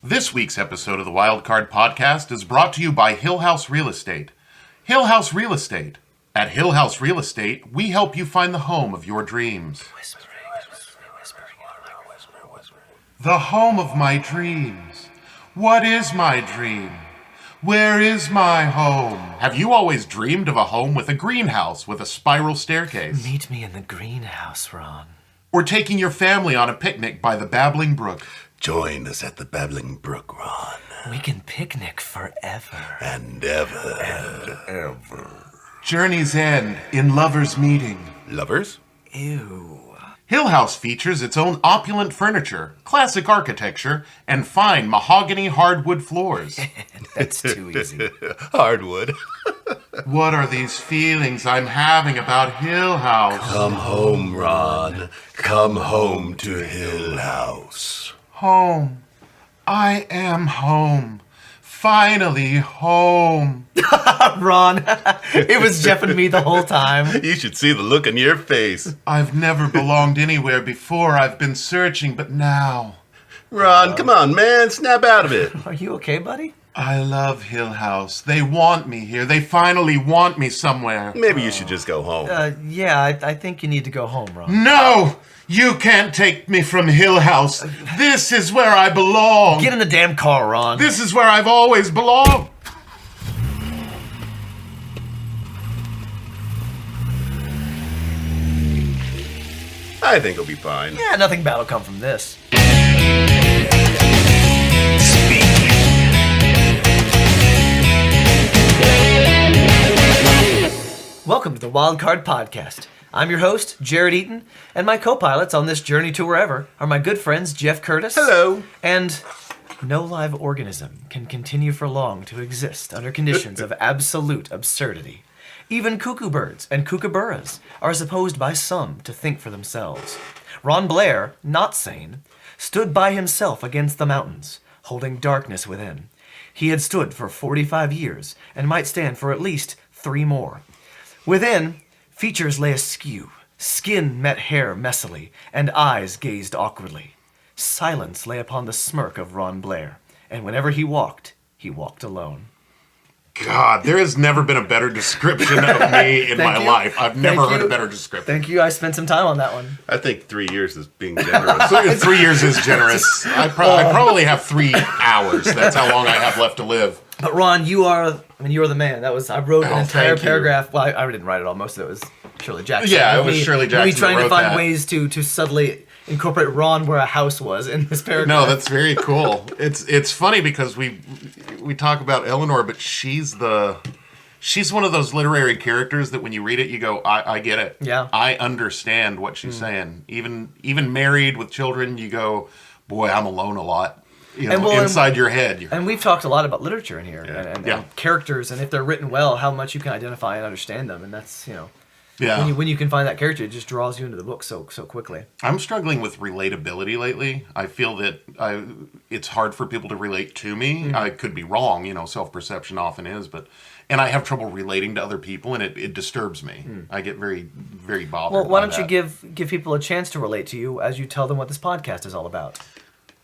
This week's episode of the Wild Card Podcast is brought to you by Hill House Real Estate. Hill House Real Estate. At Hill House Real Estate, we help you find the home of your dreams. The home of my dreams. What is my dream? Where is my home? Have you always dreamed of a home with a greenhouse with a spiral staircase? Meet me in the greenhouse, Ron. Or taking your family on a picnic by the babbling brook? Join us at the Babbling Brook, Ron. We can picnic forever. And ever. And ever. Journey's end in lovers' meeting. Lovers? Ew. Hill House features its own opulent furniture, classic architecture, and fine mahogany hardwood floors. That's too easy. Hardwood. What are these feelings I'm having about Hill House? Come home, Ron. Come home to Hill House. Home. I am home. Finally home. Ron, it was Jeff and me the whole time. You should see the look on your face. I've never belonged anywhere before. I've been searching, but now. Ron, come on, man. Snap out of it. Are you okay, buddy? I love Hill House. They want me here. They finally want me somewhere. Maybe you should just go home. I think you need to go home, Ron. No! You can't take me from Hill House. This is where I belong. Get in the damn car, Ron. This is where I've always belonged. I think he'll be fine. Yeah, nothing bad will come from this. Welcome to the Wild Card Podcast. I'm your host, Jared Eaton, and my co-pilots on this journey to wherever are my good friends Jeff Curtis. Hello. And no live organism can continue for long to exist under conditions of absolute absurdity. Even cuckoo birds and kookaburras are supposed by some to think for themselves. Ron Blair, not sane, stood by himself against the mountains, holding darkness within. He had stood for 45 years and might stand for at least 3 more. Within, features lay askew, skin met hair messily, and eyes gazed awkwardly. Silence lay upon the smirk of Ron Blair, and whenever he walked alone. God, there has never been a better description of me in my life. I've never heard a better description. Thank you. I spent some time on that one. I think 3 years is being generous. 3 years is generous. I probably have 3 hours. That's how long I have left to live. But Ron, you are the man. I wrote an entire thank you. paragraph. Well, I didn't write it all. Most of it was Shirley Jackson. Yeah, it was Shirley Jackson Me trying that to wrote find that. ways to subtly incorporate Ron where a house was in this paragraph. No, that's very cool. It's funny because we talk about Eleanor, but she's one of those literary characters that when you read it, you go, I get it. Yeah. I understand what she's saying. Even married with children, you go, boy, I'm alone a lot. Inside your head. And we've talked a lot about literature in here and Yeah. characters, and if they're written well, how much you can identify and understand them. And that's, Yeah. when you can find that character, it just draws you into the book so quickly. I'm struggling with relatability lately. I feel that it's hard for people to relate to me. I could be wrong, self-perception often is, and I have trouble relating to other people, and it disturbs me. I get very, very bothered. Well, why by don't you give people a chance to relate to you as you tell them what this podcast is all about?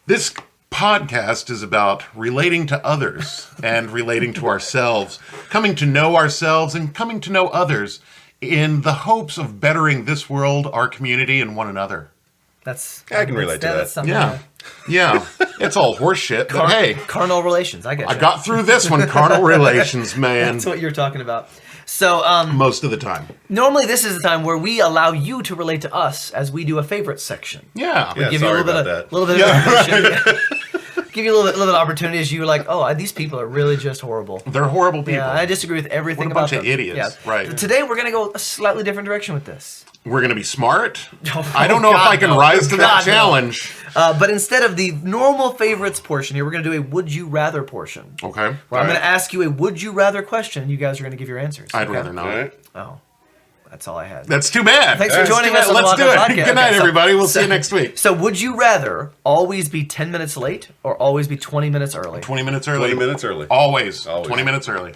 This podcast is about relating to others and relating to ourselves, coming to know ourselves and coming to know others in the hopes of bettering this world, our community, and one another. I can relate to that. Yeah. It's all horse shit, but hey. Carnal relations, I get you. I got through this one, carnal relations, man. That's what you're talking about. So, most of the time. Normally this is the time where we allow you to relate to us as we do a favorite section. Yeah. We give sorry you a about little bit of information. Give you a little bit of opportunity as you're like, these people are really just horrible. They're horrible people. Yeah, I disagree with everything What a about bunch them. of idiots. Yeah. Right. Today we're going to go a slightly different direction with this. We're going to be smart. Oh, I don't know if God, I can no. rise to God, that challenge. No. But instead of the normal favorites portion here, we're going to do a would you rather portion. Okay. Where I'm going to ask you a would you rather question, and you guys are going to give your answers. I'd rather not. Right. Oh, that's all I had. That's too bad. Thanks for joining us on the Let's do Rockin it. Podcast. Good night, Okay, so- everybody. We'll see you next week. So would you rather always be 10 minutes late or always be 20 minutes early? 20 minutes early. 20 minutes early. Always. Always. 20 minutes early.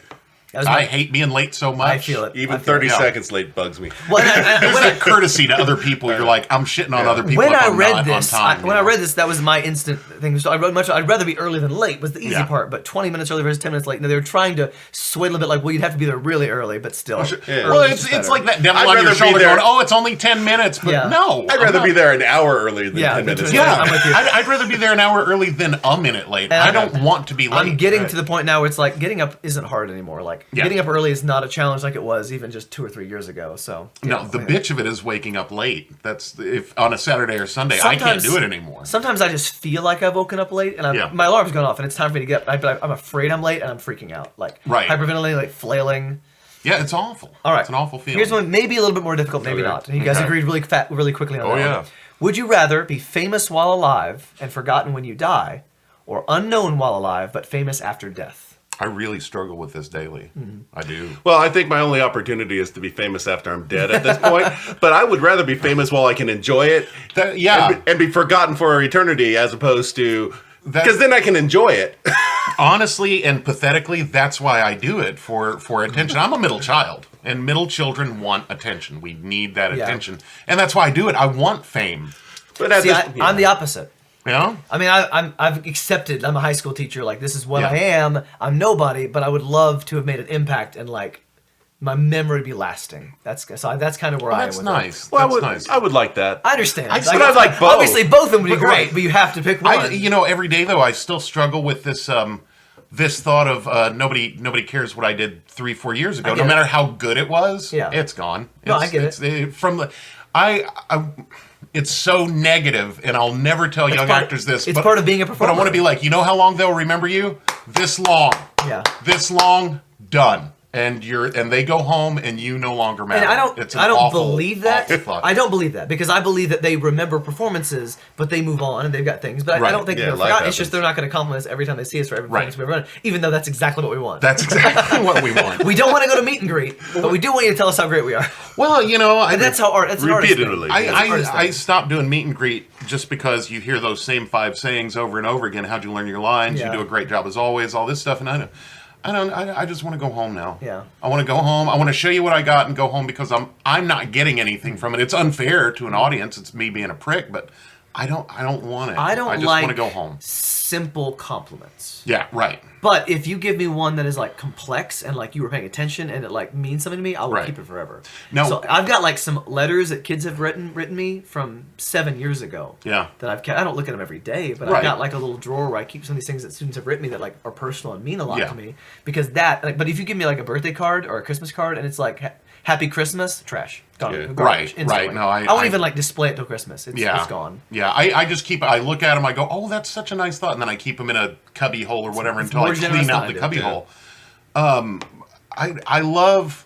I hate being late so much. I feel it. Even I feel 30 it. seconds late bugs me. Well, There's that courtesy to other people. You're like, I'm shitting on other people. When if I I'm read not this, on time, when I read this, that was my instant thing. So I'd rather be early than late was the easy Yeah. part. But 20 minutes early versus 10 minutes late. Now they were trying to sway a little bit, like, well, you'd have to be there really early, but still. Yeah. Well, early is it's better. like that devil I'd on your rather be shoulder there- going, oh, it's only 10 minutes. But Yeah. no. I'd rather be there an hour early than 10 minutes late. Yeah, I'm with you. I'd rather be there an hour early than a minute late. And I don't want to be late. I'm getting to the point now where it's like getting up isn't hard anymore. Like Yeah. getting up early is not a challenge like it was even just 2 or 3 years ago. So No, the bitch of it is waking up late. That's if on a Saturday or Sunday, I can't do it anymore. Sometimes I just feel like I've woken up late and my alarm's gone off and it's time for me to get up. I'm afraid I'm late and I'm freaking out. Like hyperventilating, like flailing. Yeah, it's awful. All right. It's an awful feeling. Here's one maybe a little bit more difficult, maybe not. And you guys agreed really quickly on that. yeah. one. Would you rather be famous while alive and forgotten when you die, or unknown while alive but famous after death? I really struggle with this daily. I do. Well, I think my only opportunity is to be famous after I'm dead at this point. But I would rather be famous while I can enjoy it. And be forgotten for eternity as opposed to... Because then I can enjoy it. Honestly and pathetically, that's why I do it, for attention. I'm a middle child, and middle children want attention. We need that attention. And that's why I do it. I want fame. But I'm the opposite. Yeah? I mean, I've accepted. I'm a high school teacher. Like, this is what I am. I'm nobody, but I would love to have made an impact and like my memory be lasting. That's kind of where I am. That's with nice. It. Well, That's nice. I would like that. I understand. But I'd like both. Obviously, both of them would be great, but you have to pick one. Every day though, I still struggle with this this thought of nobody cares what I did 3-4 years ago. No matter how good it was, it's gone. No, I get it. It's so negative, and I'll never tell young actors this. It's part of being a performer. But I want to be like, you know how long they'll remember you? This long. Yeah. This long, done. And they go home, and you no longer matter. And I don't believe that. I don't believe that because I believe that they remember performances, but they move on and they've got things. But I don't think they're forgotten. It's just they're not going to compliment us every time they see us for every performance we've run, even though that's exactly what we want. That's exactly what we want. We don't want to go to meet and greet, but we do want you to tell us how great we are. Well, and that's how art. It's an artist thing. I stopped doing meet and greet just because you hear those same 5 sayings over and over again. How'd you learn your lines? You do a great job as always. All this stuff, and I just want to go home now. Yeah. I want to go home. I want to show you what I got and go home because I'm not getting anything from it. It's unfair to an audience. It's me being a prick, but I don't want it. I just want to go home. Simple compliments. Yeah, right. But if you give me one that is like complex and like you were paying attention and it like means something to me, I will keep it forever. No. So I've got like some letters that kids have written me from 7 years ago. Yeah. That I've kept. I don't look at them every day, but I've got like a little drawer where I keep some of these things that students have written me that like are personal and mean a lot to me. Because but if you give me like a birthday card or a Christmas card and it's like Happy Christmas, trash. Gone. Yeah. Garbage, instantly. Right. No, I won't even like display it till Christmas. It's gone. Yeah, I just keep. I look at them. I go, oh, that's such a nice thought, and then I keep them in a cubby hole or whatever until I clean out the cubby hole. I love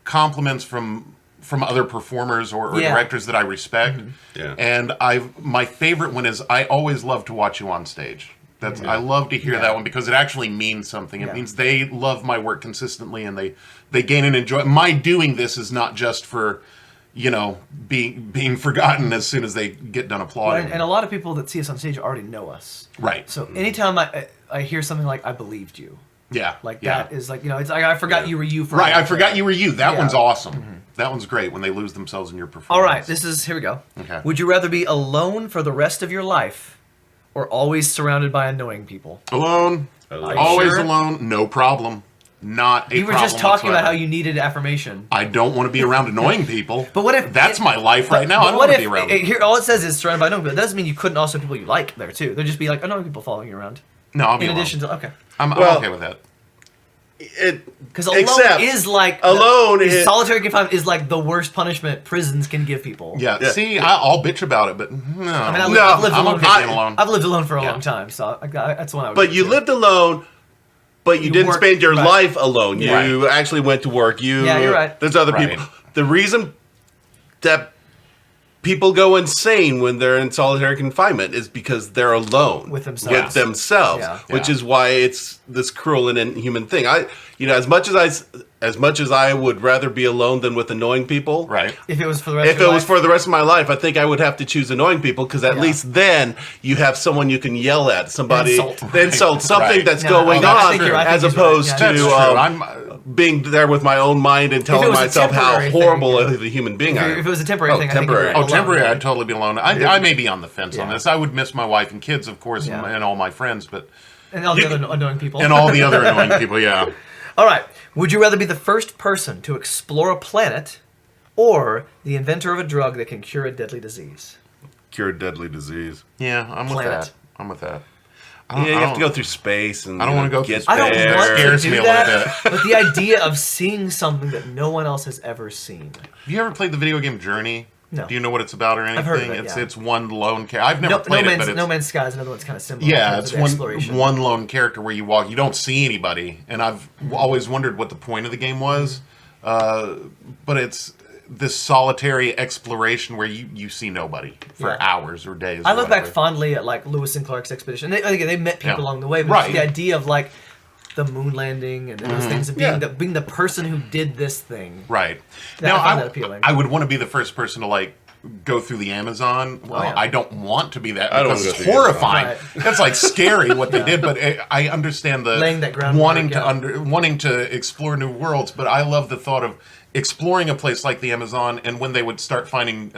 compliments from other performers or directors that I respect. Yeah. And my favorite one is I always love to watch you on stage. I love to hear that one because it actually means something. It means they love my work consistently and they gain and enjoy. My doing this is not just for, being forgotten as soon as they get done applauding. And a lot of people that see us on stage already know us. Right. So anytime I hear something like "I believed you," that is like it's like I forgot you were you for I forgot you were you. That one's awesome. That one's great when they lose themselves in your performance. All right, here we go. Okay. Would you rather be alone for the rest of your life, or always surrounded by annoying people? Alone. Always alone. No problem. Not a problem. You were just talking whatsoever. about how you needed affirmation. I don't want to be around annoying people. But what if that's my life right now? I don't want to be around people. Here, all it says is surrounded by annoying people. That doesn't mean you couldn't also have people you like there too. There'd just be like annoying people following you around. No, I'll be in alone. addition to I'm okay with that. Because alone is like solitary confinement is like the worst punishment prisons can give people. Yeah. See, I'll bitch about it, but no. I mean, I've lived alone. Alone. I've lived alone for a long time, so that's one I would. But you lived alone. But you didn't spend your life alone. You actually went to work. You're right. There's other people. The reason that people go insane when they're in solitary confinement is because they're alone with themselves. Which is why it's this cruel and inhuman thing. As much as I would rather be alone than with annoying people. Right. If it was for the rest of my life, I think I would have to choose annoying people because at least then you have someone you can yell at, somebody insult something that's going on, as opposed to being there with my own mind and telling myself how horrible of a human being I am. If it was a temporary thing, temporary. I think temporary, I'd totally be alone. I may be on the fence on Yeah. this. I would miss my wife and kids, of course, and all my friends, but and all the other annoying people. and all the other annoying people, yeah. All right. Would you rather be the first person to explore a planet or the inventor of a drug that can cure a deadly disease? Cure a deadly disease. Yeah, I'm with Planet. that. I'm with that. Yeah, you have to go through space and I don't want to go get through I don't there. want to Scares me do a little that, but the idea of seeing something that no one else has ever seen. Have you ever played the video game Journey? No. Do you know what it's about or anything? I've heard of it, yeah. It's one lone character. I've never played it, but it's... No Man's Sky is another one that's kind of similar. Yeah, in it's terms of exploration. one lone character where you walk. You don't see anybody, and I've always wondered what the point of the game was. But it's this solitary exploration where you see nobody for hours or days. I or look back whatever. fondly at like Lewis and Clark's expedition. They met people along the way, but Right. just the idea of like the moon landing and those things of being the person who did this thing. Right. Now, I find that appealing. I would want to be the first person to like go through the Amazon. Well, yeah. I don't want to be that I don't because wanna it's go through the horrifying. Amazon. That's like scary what they did, but I understand the Laying that groundwork, wanting to explore new worlds. But I love the thought of exploring a place like the Amazon, and when they would start finding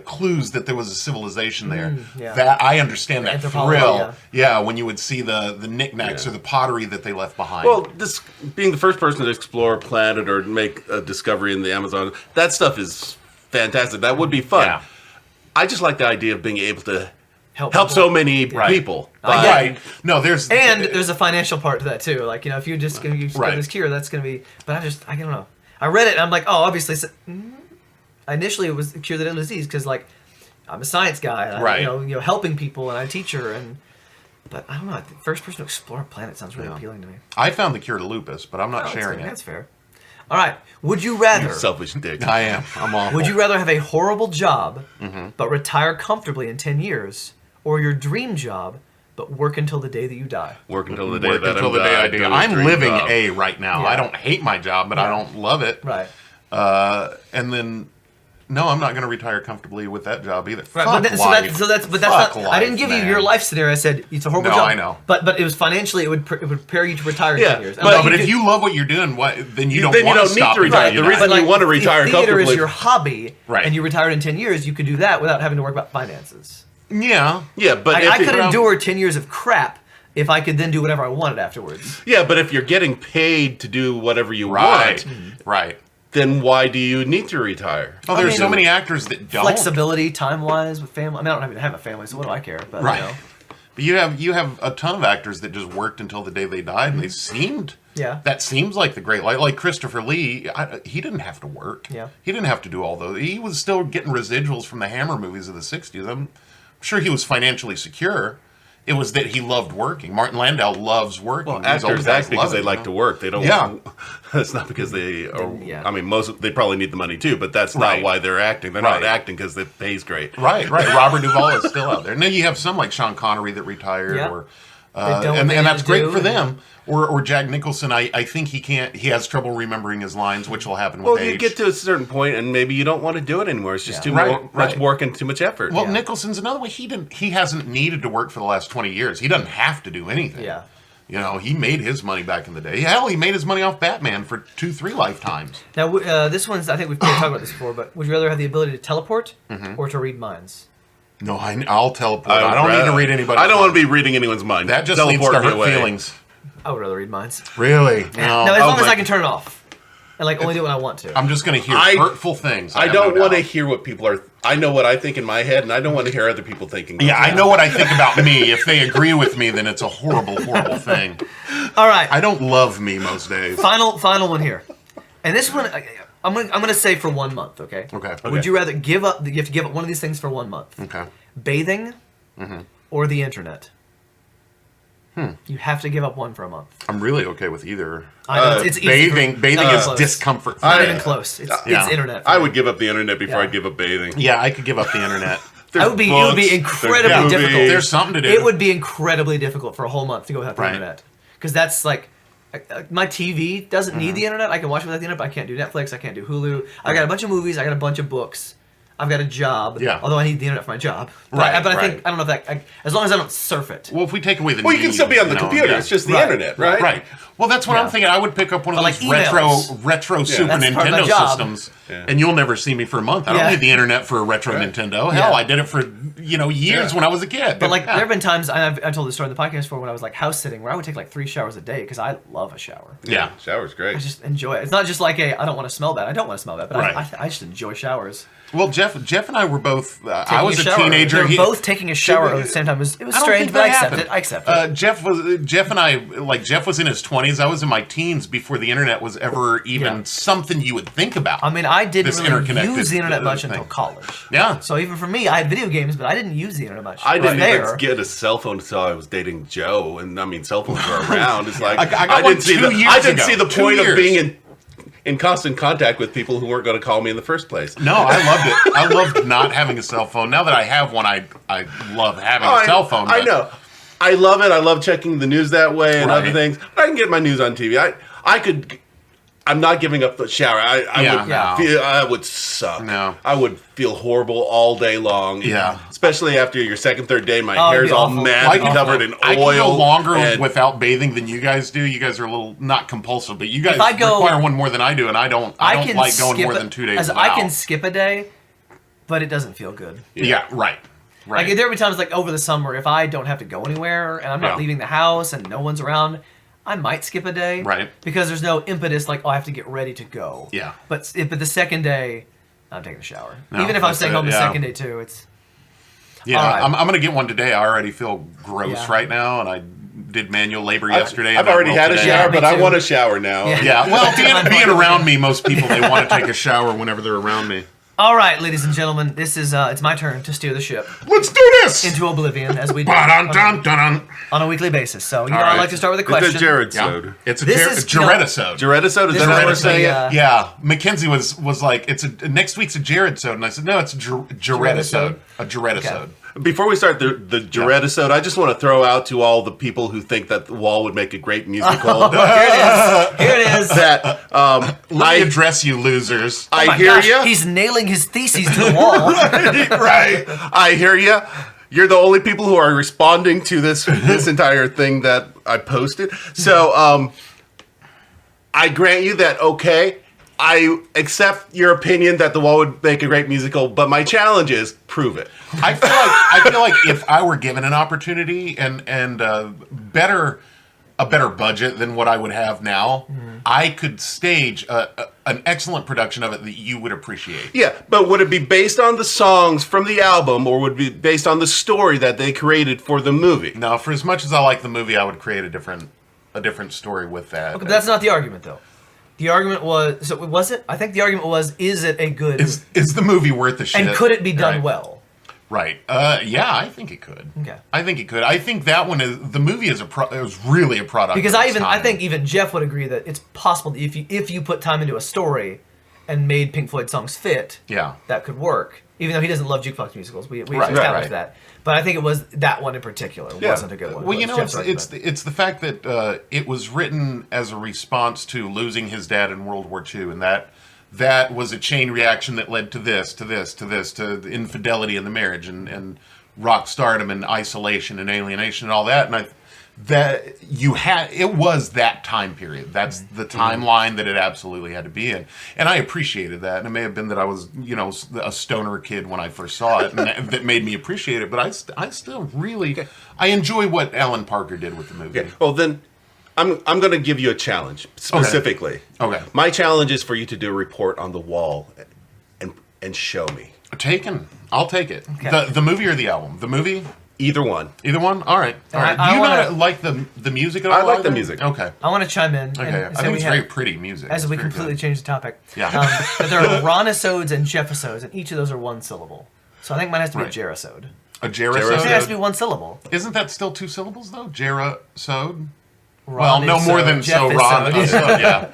clues that there was a civilization there, that I understand that Anthropology, thrill. Yeah, when you would see the knickknacks or the pottery that they left behind. Well, this being the first person to explore a planet or make a discovery in the Amazon, that stuff is fantastic. That would be fun. Yeah. I just like the idea of being able to help people. so many people. right. No, there's a financial part to that too. Like, you know, if you just get this cure, that's going to be. But I don't know. I read it and I'm like, oh, obviously. Initially, it was cure the deadly disease because like I'm a science guy, and right? You know, helping people and I'm a teacher But I don't know. The first person to explore a planet sounds really appealing to me. I found the cure to lupus, but I'm not sharing it. That's fair. All right. Would you rather? You selfish dick. I am. I'm awful. Would you rather have a horrible job, but retire comfortably in 10 years, or your dream job, but work until the day that you die? Work until the day Work that until the day I do. I'm living A right now. Yeah. I don't hate my job, but I don't love it. Right. And then, no, I'm not going to retire comfortably with that job either. Right, Fuck but life. that's Fuck not. life, I didn't give you man. your life scenario. I said it's a horrible No, job. I know. But it was financially, it would prepare you to retire in 10 years. But if you love what you're doing, then you don't Then you want don't to need stop to retire. until The you reason die. you want to retire if theater comfortably is your hobby, Right. and you retired in 10 years, you could do that without having to worry about finances. Yeah. Yeah, but I if could endure 10 years of crap if I could then do whatever I wanted afterwards. Yeah, but if you're getting paid to do whatever you Right. want, Right. then why do you need to retire? Oh, there's so many actors that don't. Flexibility, time-wise, with family. I mean, I don't even have a family, so what do I care? But, Right. You know. But you have a ton of actors that just worked until the day they died, and they seemed. Yeah. That seems like the great life. Like Christopher Lee, he didn't have to work. Yeah. He didn't have to do all those. He was still getting residuals from the Hammer movies of the 60s. I'm sure he was financially secure. It was that he loved working. Martin Landau loves working. Well, These old actors guys act because love they it, like you to know? work. They don't. Yeah. It's not because they are. Yeah. I mean, they probably need the money too, but that's Right. not why they're acting. They're Right. not acting because it pays great. Right. Robert Duvall is still out there. Now you have some like Sean Connery that retired, Yeah. or They don't and really that's great do, for them. Or Jack Nicholson. I think he has trouble remembering his lines, which will happen with Well, age. you get to a certain point, and maybe you don't want to do it anymore. It's just too Right, much right. work and too much effort. Well, Nicholson's another way. He hasn't needed to work for the last 20 years. He doesn't have to do anything. Yeah. You know, he made his money back in the day. Hell, he made his money off Batman for 2-3 lifetimes. Now, this one's, I think we've talked about this before, but would you rather have the ability to teleport or to read minds? No, I'll teleport. I don't need to read anybody. I don't want to be reading anyone's mind. That just leads to hurt feelings. I would rather read minds. Really? No. No, as long as my- I can turn it off. And like only do it when I want to. I'm just going to hear hurtful things. I have don't no want to doubt. hear what people are. I know what I think in my head, and I don't want to hear other people thinking. Yeah, I know what I think about me. If they agree with me, then it's a horrible, horrible thing. All right. I don't love me most days. Final one here. And this one, I'm gonna say for 1 month, okay? Okay. Would you rather give up, you have to give up one of these things for 1 month. Okay. Bathing or the internet? You have to give up one for a month. I'm really okay with either. I know, it's easy Bathing not is close. discomfort. For Not me. even close. It's Yeah. internet. for I me. would give up the internet before Yeah. I'd give up bathing. Yeah, I could give up the internet. There's It would be books, there's incredibly movies. difficult. There's something to do. It would be incredibly difficult for a whole month to go without the Right. internet. Because that's like, my TV doesn't need the internet. I can watch it without the internet, but I can't do Netflix. I can't do Hulu. I got a bunch of movies. I got a bunch of books. I've got a job. Yeah. Although I need the internet for my job. Right, But I right. think, I don't know if that, as long as I don't surf it. Well, if we take away the Well, you can need, still be on the know, computer. yeah. It's just the Right. internet, right? Right. Well, that's what I'm thinking. I would pick up one of those like retro Super That's part of my Nintendo job. systems, and you'll never see me for a month. I don't need the internet for a retro Nintendo. Hell, I did it for years when I was a kid. But like, there have been times, and I've told this story in the podcast before, when I was like house sitting, where I would take like 3 showers a day because I love a shower. Yeah, shower's great. I just enjoy it. It's not just like I don't want to smell bad. I don't want to smell bad, but Right. I just enjoy showers. Well, Jeff and I were both. I was a shower. teenager. We were both taking a shower at the same time. It was strange, but I accept it. I accept it. Jeff and I, like, Jeff was in his 20s. I was in my teens before the internet was ever even something you would think about. I mean, I didn't really interconnected use the internet much thing. until college. Yeah. So even for me, I had video games, but I didn't use the internet much. I didn't there. even get a cell phone until I was dating Joe, and I mean, cell phones were around. It's like I got one 2 years I didn't ago. see the 2 point of years. being in constant contact with people who weren't going to call me in the first place. No, I loved it. I loved not having a cell phone. Now that I have one, I love having a cell phone. I know. I love it. I love checking the news that way and Right. other things. I can get my news on TV. I could. I'm not giving up the shower. I would suck. No. I would feel horrible all day long. Yeah. Especially after your second, third day, my it'd hair's be all awful. mad and covered in I oil. can go longer and- without bathing than you guys do. You guys are a little not compulsive, but you guys I go- require one more than I do, and I don't can like going skip more it- than 2 days as without. I can skip a day, but it doesn't feel good. Yeah, right. Like there will be times like over the summer, if I don't have to go anywhere and I'm not leaving the house and no one's around, I might skip a day. Right. Because there's no impetus like, oh, I have to get ready to go. Yeah. But the second day, I'm taking a shower. No, Even if I'm that's staying it, home the yeah. second day too, it's... Yeah, All right. I'm going to get one today. I already feel gross Yeah. right now, and I did manual labor yesterday. I've and I already will had a today. shower, Yeah, but me I too. want a shower now. Yeah. Yeah, well, being around me, most people, they want to take a shower whenever they're around me. All right, ladies and gentlemen, this is it's my turn to steer the ship Let's do this! into oblivion as we do Ba-dun-dun-dun-dun. on a weekly basis. So, you know, All I right. like to start with a It's question. a Jared Yeah. sode. It's a This is, you know- Jared-isode. Jared sode? Is This that is how we're what saying the, it? Yeah, Mackenzie was like, next week's a Jared-sode, and I said, no, it's a Jared-isode. A Jared-isode. Before we start the Jared episode, I just want to throw out to all the people who think that The Wall would make a great musical. Here it is. that Let me address you losers. Oh I my hear gosh, you. He's nailing his theses to the wall. Right. I hear you. You're the only people who are responding to this entire thing that I posted. So I grant you that. Okay, I accept your opinion that The Wall would make a great musical, but my challenge is prove it. I feel like if I were given an opportunity and a better budget than what I would have now, I could stage an excellent production of it that you would appreciate. Yeah, but would it be based on the songs from the album, or would it be based on the story that they created for the movie? Now, for as much as I like the movie, I would create a different story with that. Okay, but that's not the argument, though. The argument was... So, was it? I think the argument was, is it a good... Is the movie worth the shit? and could it be done Right. well? Right. Yeah, I think it could. Okay. I think it could. I think that one is the movie is it was really a product. Because of I its time. think even Jeff would agree that it's possible that if you put time into a story and made Pink Floyd songs fit, Yeah. that could work. Even though he doesn't love jukebox musicals, we Right, established right. that. But I think it was that one in particular wasn't a good one. Well, It you was know, Jeff's it's argument. it's the fact that it was written as a response to losing his dad in World War II, and that was a chain reaction that led to this, to the infidelity in the marriage, and rock stardom, and isolation, and alienation, and all that. And it was that time period. That's the timeline that it absolutely had to be in, and I appreciated that. And it may have been that I was, a stoner kid when I first saw it, and that made me appreciate it. But I still really, I enjoy what Alan Parker did with the movie. Okay. Well, then I'm going to give you a challenge specifically. Okay. My challenge is for you to do a report on The Wall and show me. Taken. I'll take it. Okay. The movie or the album? The movie? Either one. Either one? All right. All right. I Do you wanna- not like the music at all? I like the either? music. Okay. I want to chime in. Okay. And I say think we it's have- very pretty music. As It's we very completely good. change the topic. Yeah. But there are Ronisodes and Jeffisodes, and each of those are one syllable. So I think mine has to be Right. a Jerrisode. A I Jarasode? think it has to be one syllable. Isn't that still 2 syllables though? Jarasode? Well, no more than so Jeffisode. Ron. Yeah.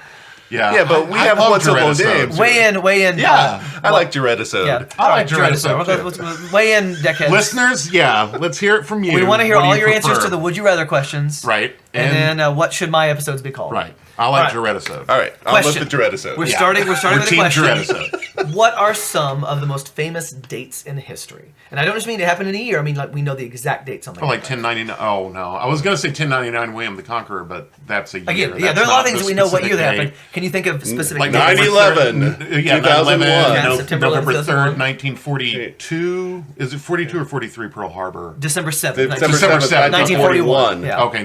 Yeah. Yeah, but we have love one syllable Jarasode. names. Weigh in. Yeah, I like Jaredisode. Yeah. I like Jerrisode. Jerrisode, Let's weigh in, deckheads. Listeners, yeah, let's hear it from you. We want to hear What do all you your answers prefer? to the Would You Rather questions. Right. And then what should my episodes be called? Right. I like All right. Jarasode. All right, I'll let Question. the Jaredisode. We're starting with a Team question. Jarasode. what are some of the most famous dates in history? And I don't just mean it happened in a year. I mean, like, we know the exact dates on the like 1099. Oh, no. I was going to say 1099 William the Conqueror, but that's a year. Again, yeah, That's there are a lot of not things the that we know what specific year they date. happened. Can you think of specific Like dates? 9/11, Yeah, 2001. 9/11, Yeah, September 11th, November 3rd, 2001. 1942. Is it 42 or 43 Pearl Harbor? December 7th. December 7th, 1941. Yeah. Okay,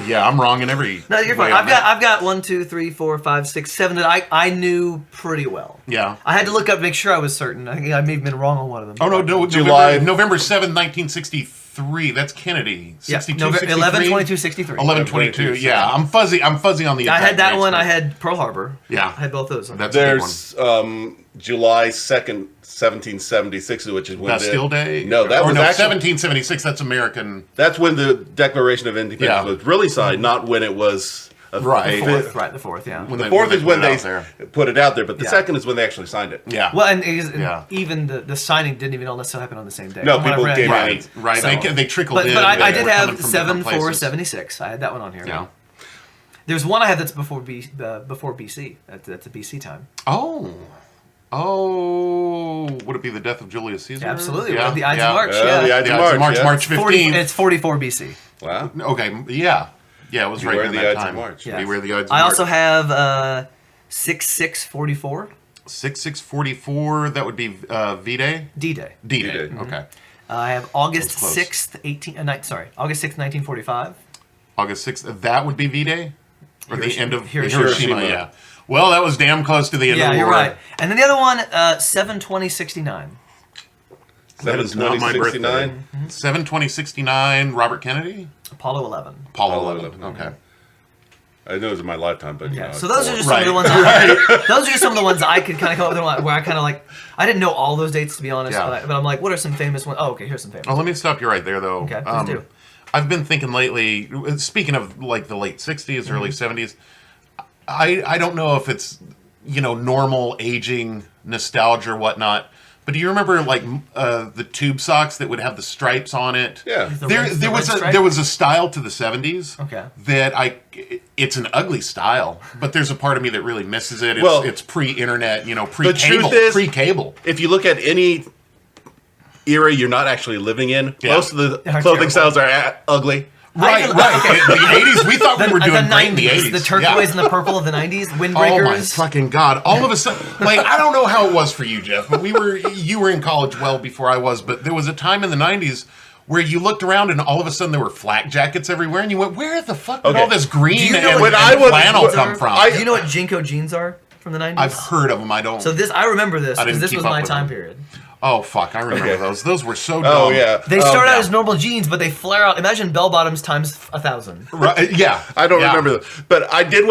yeah, I'm wrong in every No, you're fine. way on that. I've got 1, 2, 3, 4, 5, 6, 7 that I knew pretty well. Yeah. I had to look up to make sure I was certain. I think I may have been wrong on one of them. Oh, no, July. November 7th, 1963. That's Kennedy. Yeah, 62, November 63? 11/22/63. 11/22. Yeah, I'm fuzzy on the. I had exact that dates, one. but- I had Pearl Harbor. Yeah. I had both those. That's a big one. There's July 2nd, 1776, which is when Bastille Day? No, that was actually 1776. That's American. that's when the Declaration of Independence Yeah. was really signed, not when it was. Right. The fourth, yeah. When The they- fourth when is they when put it they out there. put it out there, but the Yeah. second is when they actually signed it. Yeah. Well, and Yeah. even the signing didn't even necessarily happen on the same day. No, From what people I've read, came yeah. out. Right. So- They trickled But in. I They did were coming have from 7/4/76. I had that one on here. Yeah. There's one I have that's before BC. That's a BC time. Oh, would it be the death of Julius Caesar? Absolutely. Yeah. The Ides yeah. of March. Yeah, Yeah. the Ides of Yeah, it's March, yeah. March 15th. It's 44 BC. Wow. Okay. Yeah. Yeah, it was right Beware in the that Ides of time. March. Yeah. Beware the Ides of I March. also have 6/6/44. 6/6/44. That would be V-Day. D-Day. D-Day. D-Day. Okay. I have August That was close. 6th, August 6th, 1945. August 6th. That would be V-Day? Or the end of Hiroshima. Hiroshima, yeah. Well, that was damn close to the end of Yeah, the you're war. right. And then the other one, 7/20/69. That is not my birthday. 7/20/69. 7/20/69, Robert Kennedy? Apollo 11. Apollo 11. Okay. I know it was in my lifetime, but Yeah, you know, so those are just Right. some of the ones. Those are just some of the ones I could kind of come up with where I kind of like. I didn't know all those dates to be honest, Yeah. but I'm like, what are some famous ones? Oh, okay, here's some famous. Oh, let me stop you right there, though. Okay, please do. I've been thinking lately, speaking of like the late 60s, early 70s, I don't know if it's, normal aging nostalgia or whatnot, but do you remember like the tube socks that would have the stripes on it? Yeah. There was stripe? there was a style to the 70s Okay. that it's an ugly style, but there's a part of me that really misses it. Well, It's pre-internet, truth pre-cable, is- pre-cable. if you look at any era you're not actually living in, Yeah. most of the They're clothing terrible. styles are ugly. Right. In the 80s, we thought we were doing great in the 80s. the turquoise and the purple of the 90s, windbreakers. Oh my fucking god! All of a sudden, like I don't know how it was for you, Jeff, but you were in college well before I was. But there was a time in the '90s where you looked around and all of a sudden there were flak jackets everywhere, and you went, "Where the fuck did Okay. all this green Do you know and, when and I was- flannel what- come from?" I- Do you know what JNCO jeans are from the 90s? I've heard of them. I don't. So I remember this I because didn't this keep was up my with time them. period. Oh fuck! I remember Okay. those. Those were so dumb. Oh yeah. They start out yeah. as normal jeans, but they flare out. Imagine bell bottoms times 1,000. Right, yeah. I don't Yeah. remember that, but I did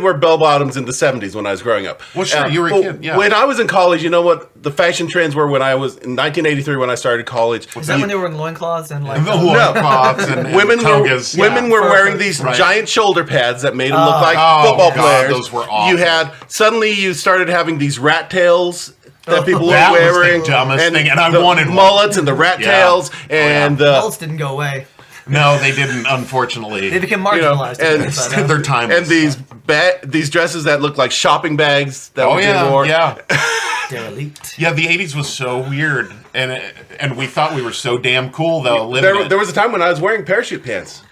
wear bell bottoms in the 70s when I was growing up. Well, sure, you were a well, kid, yeah. When I was in college, you know what the fashion trends were when I was in 1983 when I started college. Is that when they were in loincloths and like? The loincloths and Women togas. women were Fur wearing coats. these Right. giant shoulder pads that made them look like Oh, football God, players. those were awful. You started having these rat tails that people That were was the wearing, dumbest thing, and I the wanted one. mullets and the rat Yeah. tails Oh, yeah. and Belts didn't go away. No, they didn't. Unfortunately, They became you know, marginalized. and their time. and these dresses that look like shopping bags that Oh we yeah, wore. yeah, derelict. yeah. The '80s was so weird, and we thought we were so damn cool though. Living There, it. there was a time when I was wearing parachute pants.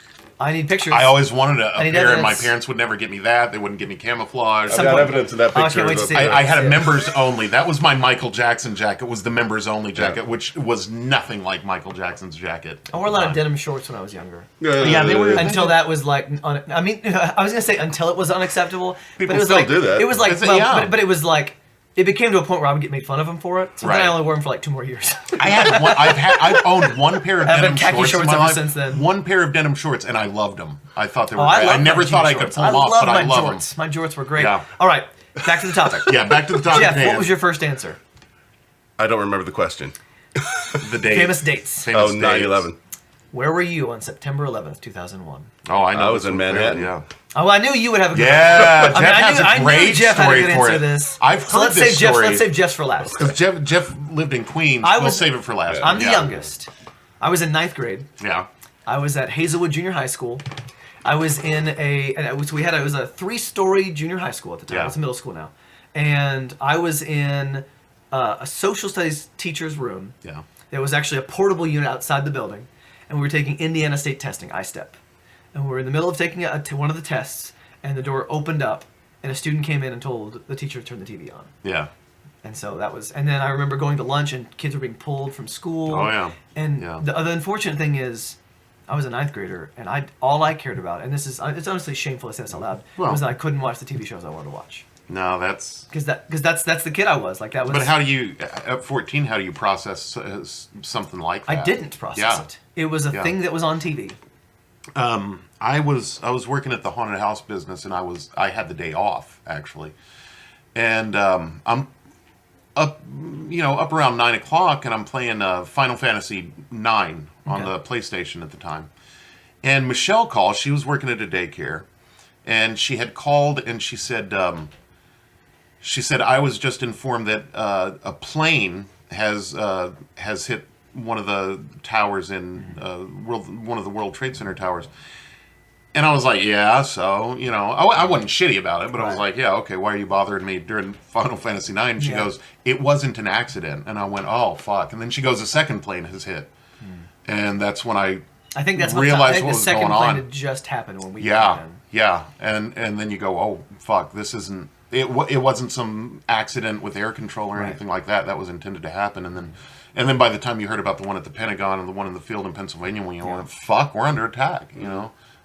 I need pictures. I always wanted a need pair, and my evidence. parents would never get me that. They wouldn't give me camouflage. I've Some got point- evidence of that Oh, I picture. can't wait to of see a- it. I had a Yeah. members only. That was my Michael Jackson jacket. Was the members only jacket, Yeah. which was nothing like Michael Jackson's jacket. I wore a lot of denim shorts when I was younger. Yeah, they were- Until that was like, I mean, I was gonna say until it was unacceptable. People but it was still like, do that. It was like, It's a- well, yeah. but it was like, it became to a point where I would get made fun of him for it. So then Right. I only wore them for like 2 more years. I've owned one pair of I've denim had khaki shorts in shorts my ever life. since then. One pair of denim shorts, and I loved them. I thought they were. Oh, I great. love never my thought I jean could shorts. pull them off, love but I my love them. jorts. My jorts were great. Yeah. All right, back to the topic. Yeah, back to the topic. Jeff, at what hand. was your first answer? I don't remember the question. the date? Famous dates. Famous Oh, dates. 9/11. Where were you on September 11th, 2001? Oh, I know. I was this in one. Manhattan. Yeah. Oh, I knew you would have a good Yeah, answer. Jeff has I a knew great Jeff had a story good for answer it. to this. I've So heard let's this save story. Let's save Jeff's for last. Because Jeff lived in Queens. I We'll was- save it for last. I'm the Yeah. youngest. I was in 9th grade. Yeah. I was at Hazelwood Junior High School. I was in it was a 3-story junior high school at the time. Yeah. It's middle school now. And I was in a social studies teacher's room. Yeah. There was actually a portable unit outside the building, and we were taking Indiana State testing, I-STEP. And we were in the middle of taking one of the tests, and the door opened up, and a student came in and told the teacher to turn the TV on. Yeah. And so that was, and then I remember going to lunch, and kids were being pulled from school. Oh, yeah. And Yeah. the unfortunate thing is, I was a 9th grader, and all I cared about, and it's honestly shameful to say this out loud, was that I couldn't watch the TV shows I wanted to watch. No, that's... Because that's the kid I was. Like, that was... But how do you, at 14, how do you process something like that? I didn't process it. It was a thing that was on TV. I was working at the haunted house business, and I had the day off, actually. And I'm up around 9 o'clock, and I'm playing Final Fantasy 9 on the PlayStation at the time. And Michelle called. She was working at a daycare, and she had called, and she said, I was just informed that a plane has hit one of the towers in one of the World Trade Center towers. And I was like, yeah, so, I wasn't shitty about it, but I was like, yeah, okay, why are you bothering me during Final Fantasy 9? And she goes, it wasn't an accident. And I went, oh, fuck. And then she goes, a second plane has hit. And that's when I think that's realized what was going on. The second plane had just happened when we Yeah. And then you go, oh, fuck, this isn't, it wasn't some accident with air control or anything like that. That was intended to happen. And then by the time you heard about the one at the Pentagon and the one in the field in Pennsylvania, we went, fuck, we're under attack,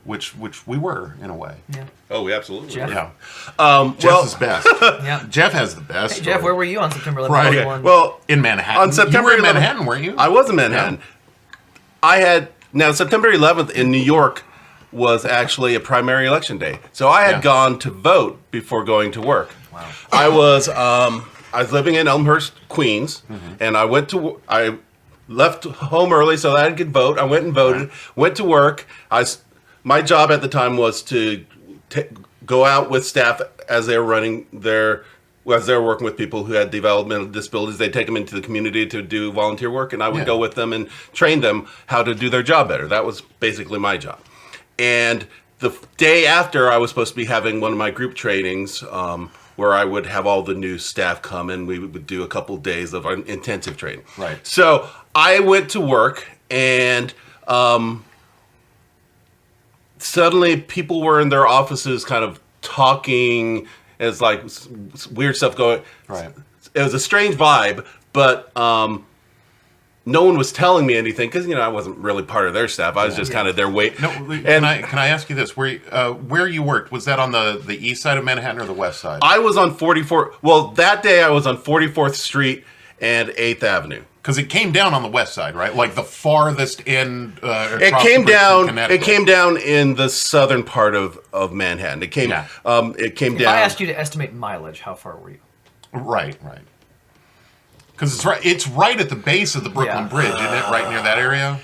which we were in a way. Yeah. Oh, we absolutely. Jeff? Were. Yeah. Jeff's best. Yeah. Jeff has the best. Hey, Jeff, where were you on September 11th? Right. Okay. Well, in Manhattan. On September you were in 11th, Manhattan, weren't you? I was in Manhattan. Yeah. September 11th in New York was actually a primary election day. So I had gone to vote before going to work. Wow. I was living in Elmhurst, Queens, and I left home early so that I could vote. I went and voted, went to work. My job at the time was to go out with staff as they were working with people who had developmental disabilities. They'd take them into the community to do volunteer work, and I would go with them and train them how to do their job better. That was basically my job. And the day after, I was supposed to be having one of my group trainings where I would have all the new staff come and we would do a couple days of intensive training. Right. So I went to work, and suddenly people were in their offices kind of talking. It's like weird stuff going. Right. It was a strange vibe, but no one was telling me anything because I wasn't really part of their staff. I was just kind of their wait. No, can I ask you this? Where you worked, was that on the east side of Manhattan or the west side? I was on 44th. Well, that day I was on 44th Street and 8th Avenue. Because it came down on the west side, right? Like the farthest end. It came down. It came down in the southern part of Manhattan. It came. It came down. If I asked you to estimate mileage, how far were you? Right. Because it's right at the base of the Brooklyn Bridge, isn't it? Right near that area.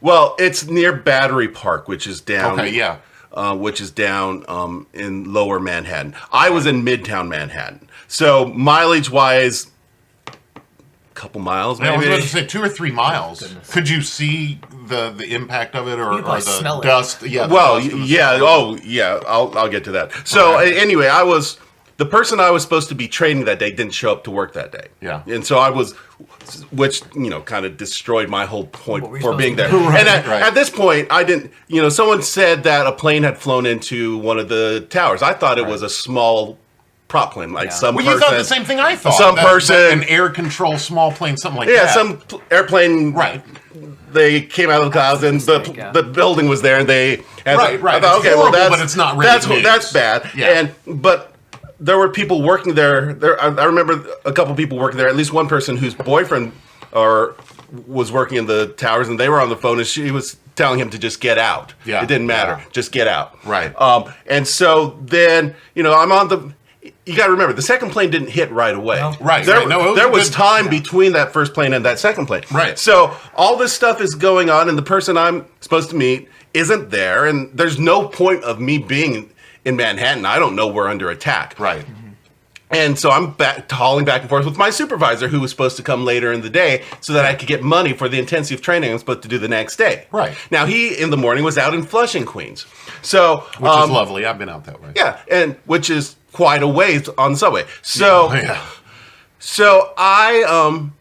Well, it's near Battery Park, which is down. Okay, yeah. Which is down in Lower Manhattan. I was in Midtown Manhattan, so mileage-wise, couple miles, maybe. I was about to say 2 or 3 miles. Could you see the impact of it, or the smell dust? It. Yeah. Well, yeah. Oh, yeah. I'll get to that. So anyway, the person I was supposed to be training that day didn't show up to work that day. Yeah. And so I was, which kind of destroyed my whole point for being there. Right, and at this point, I didn't. Someone said that a plane had flown into one of the towers. I thought it was a small prop plane, like some person. You thought the same thing I thought. An air control small plane, something like that. Yeah, some airplane. Right. They came out of the clouds, and the building was there, and they had. Right. I thought, okay, well, but it's not really that's bad. Yeah. But there were people working there. I remember a couple people working there. At least one person whose boyfriend was working in the towers, and they were on the phone, and she was telling him to just get out. Yeah. It didn't matter. Yeah. Just get out. Right. And so then, I'm on the. You got to remember, the second plane didn't hit right away. No. Right. There was time between that first plane and that second plane. Right. So all this stuff is going on, and the person I'm supposed to meet isn't there, and there's no point of me being in Manhattan. I don't know we're under attack. Right. And so I'm hauling back and forth with my supervisor, who was supposed to come later in the day so that I could get money for the intensive training I'm supposed to do the next day. Right. Now, he, in the morning, was out in Flushing, Queens. So, which is lovely. I've been out that way. Yeah, and which is quite a ways on the subway. So, So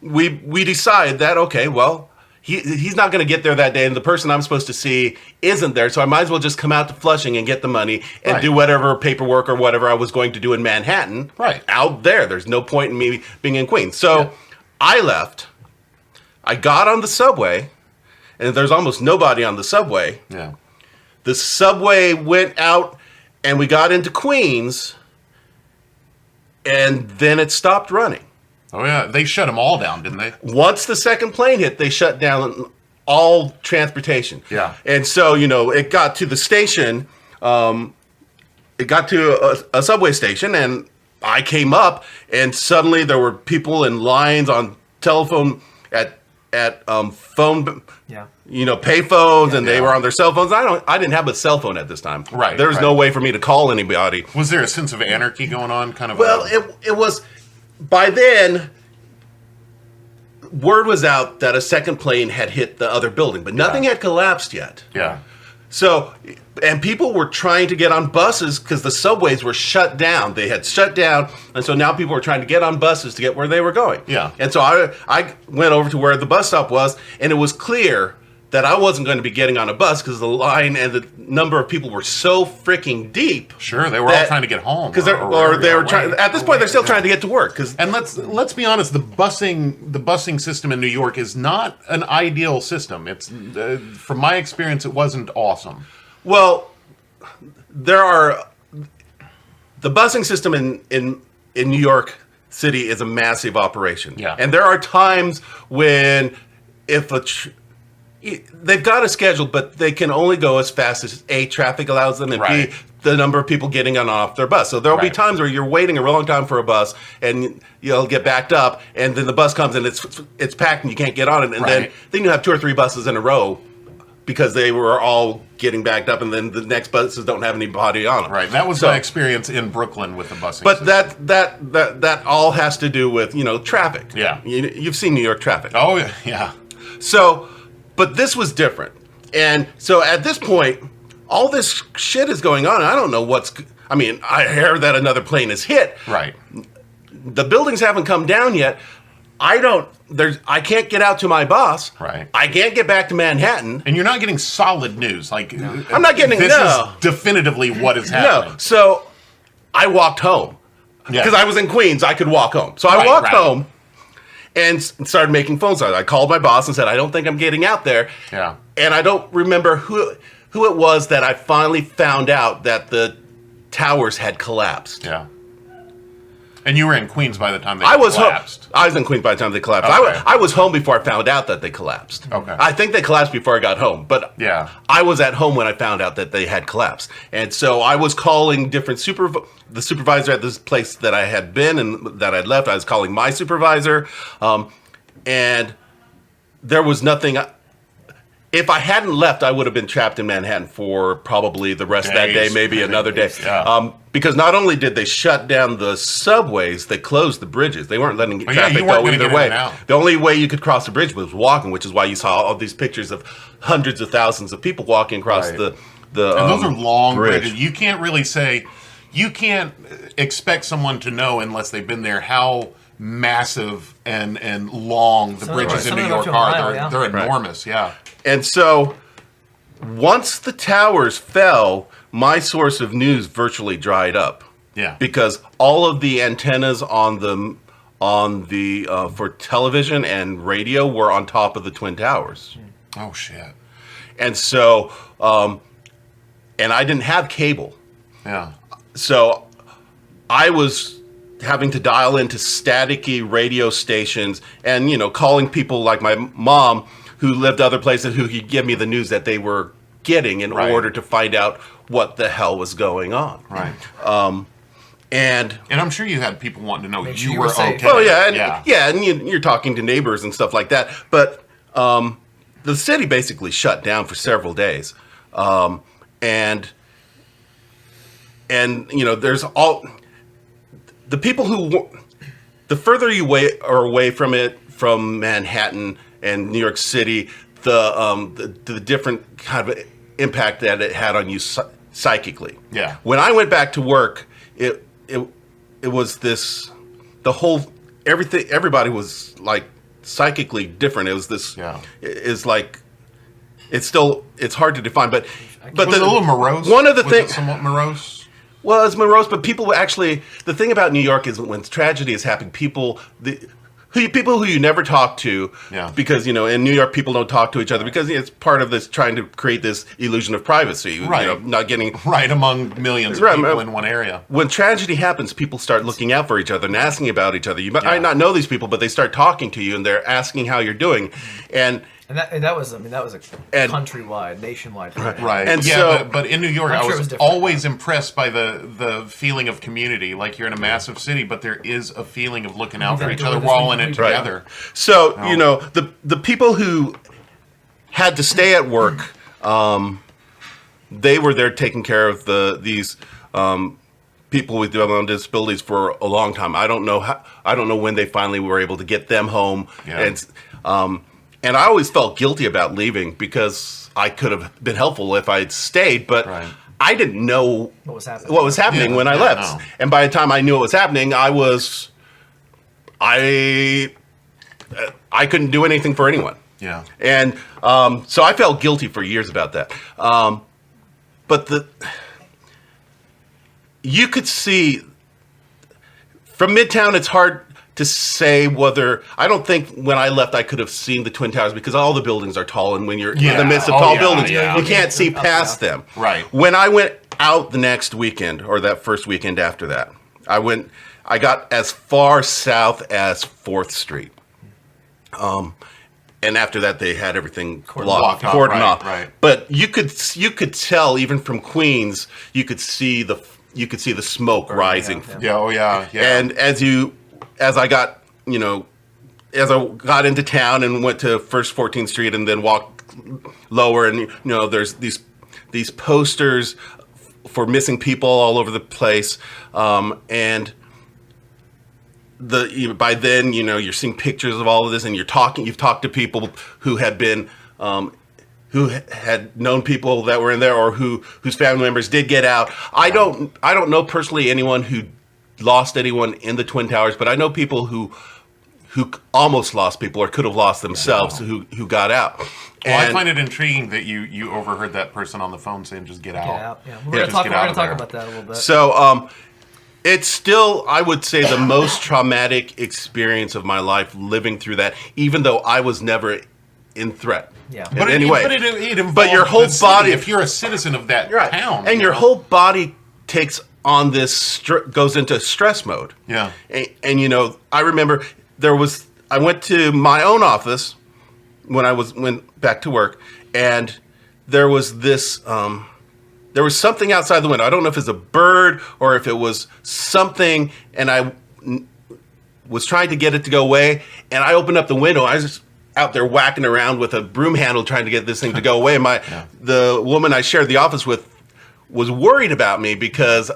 we decide that, okay, well, he's not going to get there that day, and the person I'm supposed to see isn't there, so I might as well just come out to Flushing and get the money and do whatever paperwork or whatever I was going to do in Manhattan out there. There's no point in me being in Queens. So I left. I got on the subway, and there's almost nobody on the subway. Yeah. The subway went out, and we got into Queens, and then it stopped running. Oh, yeah. They shut them all down, didn't they? Once the second plane hit, they shut down all transportation. Yeah. And so, it got to the station. It got to a subway station, and I came up, and suddenly there were people in lines on telephone at phone, pay phones, and they were on their cell phones. I didn't have a cell phone at this time. Right. There was no way for me to call anybody. Was there a sense of anarchy going on? Well, it was. By then, word was out that a second plane had hit the other building, but nothing had collapsed yet. Yeah. So, and people were trying to get on buses because the subways were shut down. They had shut down, and so now people were trying to get on buses to get where they were going. Yeah. And so I went over to where the bus stop was, and it was clear that I wasn't going to be getting on a bus because the line and the number of people were so freaking deep. Sure, they were all trying to get home. Because they were trying. At this point, they're still trying to get to work. And let's be honest, the busing system in New York is not an ideal system. It's from my experience, it wasn't awesome. Well, the busing system in New York City is a massive operation. Yeah. And there are times when they've got a schedule, but they can only go as fast as A, traffic allows them, and B, the number of people getting on and off their bus. So there'll be times where you're waiting a long time for a bus, and you'll get backed up, and then the bus comes and it's packed and you can't get on it, and then you have 2 or 3 buses in a row because they were all getting backed up, and then the next buses don't have anybody on them. Right. That was my experience in Brooklyn with the busing but system. that all has to do with traffic. Yeah. You've seen New York traffic. Oh yeah. So. But this was different. And so at this point, all this shit is going on. And I don't know I hear that another plane is hit. Right. The buildings haven't come down yet. I can't get out to my boss. Right. I can't get back to Manhattan. And you're not getting solid news. I'm not getting this is definitively what is happening. No. So I walked home. Because I was in Queens, I could walk home. So I walked home. And started making phone calls. I called my boss and said, I don't think I'm getting out there. Yeah. And I don't remember who it was that I finally found out that the towers had collapsed. Yeah. And you were in Queens by the time they collapsed. I was in Queens by the time they collapsed. Okay. I was home before I found out that they collapsed. Okay. I think they collapsed before I got home. But I was at home when I found out that they had collapsed. And so I was calling different the supervisor at this place that I had been and that I'd left. I was calling my supervisor. And there was nothing. If I hadn't left, I would have been trapped in Manhattan for probably the rest of that day, maybe another day. Yeah. Because not only did they shut down the subways, they closed the bridges. They weren't letting traffic go either way. The only way you could cross the bridge was walking, which is why you saw all these pictures of hundreds of thousands of people walking across the and those are long bridge. bridges. You can't really say, you can't expect someone to know unless they've been there how massive and long the bridges in New York are. They're enormous, And so, once the towers fell, my source of news virtually dried up. Yeah. Because all of the antennas on the for television and radio were on top of the Twin Towers. Oh shit. And so, and I didn't have cable. Yeah. So, I was having to dial into staticky radio stations and, calling people like my mom who lived other places who could give me the news that they were getting in order to find out what the hell was going on. Right. And I'm sure you had people wanting to know you were safe. okay. Oh, yeah. And you're talking to neighbors and stuff like that. But the city basically shut down for several days. And there's all... The people the further you are away from it, from Manhattan and New York City, the different kind of impact that it had on you psychically. Yeah. When I went back to work, it was the whole everybody was like psychically different. It was this, is like, it's hard to define, but was it a little morose? One of the was things, it somewhat morose. Well, it's morose, but people actually, the thing about New York is when tragedy is happening, people who you never talk to, because, in New York, people don't talk to each other because it's part of this trying to create this illusion of privacy, right? Not getting... Right, among millions of people in one area. When tragedy happens, people start looking out for each other and asking about each other. You might not know these people, but they start talking to you and they're asking how you're doing. And that was a countrywide, nationwide thing. Right. And but in New York, I was always impressed by the feeling of community. Like you're in a massive city, but there is a feeling of looking out for each other. We're all in it together. So, the people who had to stay at work, they were there taking care of these people with developmental disabilities for a long time. I don't know when they finally were able to get them home. Yeah. And I always felt guilty about leaving because I could have been helpful if I'd stayed, but I didn't know what was happening when I left. No. And by the time I knew what was happening, I couldn't do anything for anyone. Yeah. And so I felt guilty for years about that. But you could see from Midtown, it's hard to say whether... I don't think when I left I could have seen the Twin Towers because all the buildings are tall, and when you're in the midst of tall buildings, you can't see past them. Right. When I went out the next weekend, or that first weekend after that, I got as far south as 4th Street. And after that, they had everything cordoned off. Right. But you could tell, even from Queens, you could see the smoke rising. Yeah. And as I got into town and went to First 14th Street and then walked lower, and there's these posters for missing people all over the place, and by then you're seeing pictures of all of this, and you've talked to people who had been who had known people that were in there, or whose family members did get out. I don't know personally anyone who lost anyone in the Twin Towers, but I know people who almost lost people or could have lost themselves who got out. Well, I find it intriguing that you overheard that person on the phone saying, "Just get out." Yeah. We're going to talk about that a little bit. So, it's still, I would say, the most traumatic experience of my life living through that, even though I was never in threat. Yeah. But anyway, but your whole body, if you're a citizen of that town, and your whole body takes on this goes into stress mode. Yeah. And I remember I went to my own office when I went back to work, and there was something outside the window. I don't know if it's a bird or if it was something, and I was trying to get it to go away, and I opened up the window. I was just out there whacking around with a broom handle trying to get this thing to go away. The woman I shared the office with was worried about me because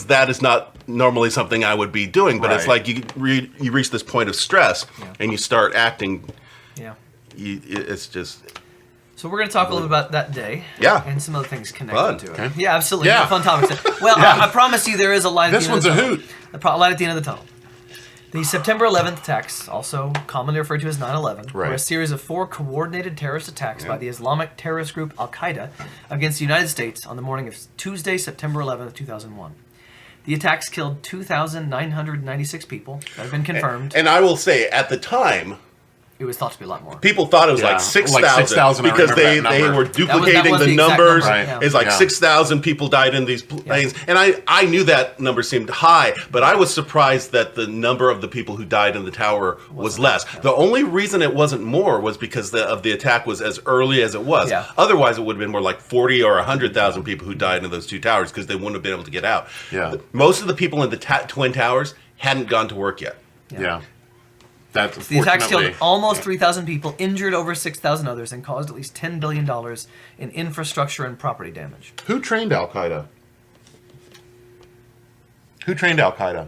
that is not normally something I would be doing, but it's like you reach this point of stress and you start acting. Yeah. It's just... So we're going to talk a little bit about that day. Yeah. And some other things connected to it. Okay. Yeah, absolutely. Yeah. Fun topics. Well, I promise you there is a light at the end of the tunnel. This one's a hoot. A light at the end of the tunnel. The September 11th attacks, also commonly referred to as 9/11, were a series of 4 coordinated terrorist attacks by the Islamic terrorist group Al-Qaeda against the United States on the morning of Tuesday, September 11th, 2001. The attacks killed 2,996 people that have been confirmed. And I will say, at the time... It was thought to be a lot more. People thought it was like 6,000 because they were duplicating the numbers. It's like 6,000 people died in these planes. And I knew that number seemed high, but I was surprised that the number of the people who died in the tower was less. The only reason it wasn't more was because the attack was as early as it was. Otherwise, it would have been more like 40 or 100,000 people who died in those 2 towers because they wouldn't have been able to get out. Most of the people in the Twin Towers hadn't gone to work yet. The attacks killed almost 3,000 people, injured over 6,000 others, and caused at least $10 billion in infrastructure and property damage. Who trained Al-Qaeda? Who trained Al-Qaeda?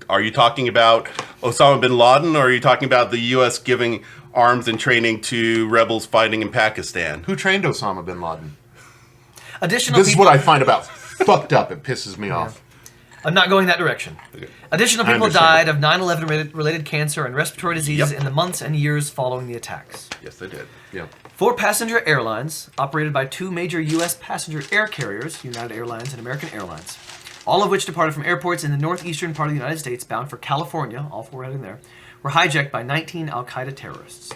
Are you talking about Osama bin Laden, or are you talking about the U.S. giving arms and training to rebels fighting in Pakistan? Who trained Osama bin Laden? This is what I find about fucked up. It pisses me off. I'm not going that direction. Okay. Additional I people understand. died of 9/11 related cancer and respiratory diseases Yep. in the months and years following the attacks. Yes, they did. Yeah. 4 passenger airlines, operated by 2 major U.S. passenger air carriers, United Airlines and American Airlines, all of which departed from airports in the northeastern part of the United States bound for California, all 4 heading there, were hijacked by 19 al-Qaeda terrorists.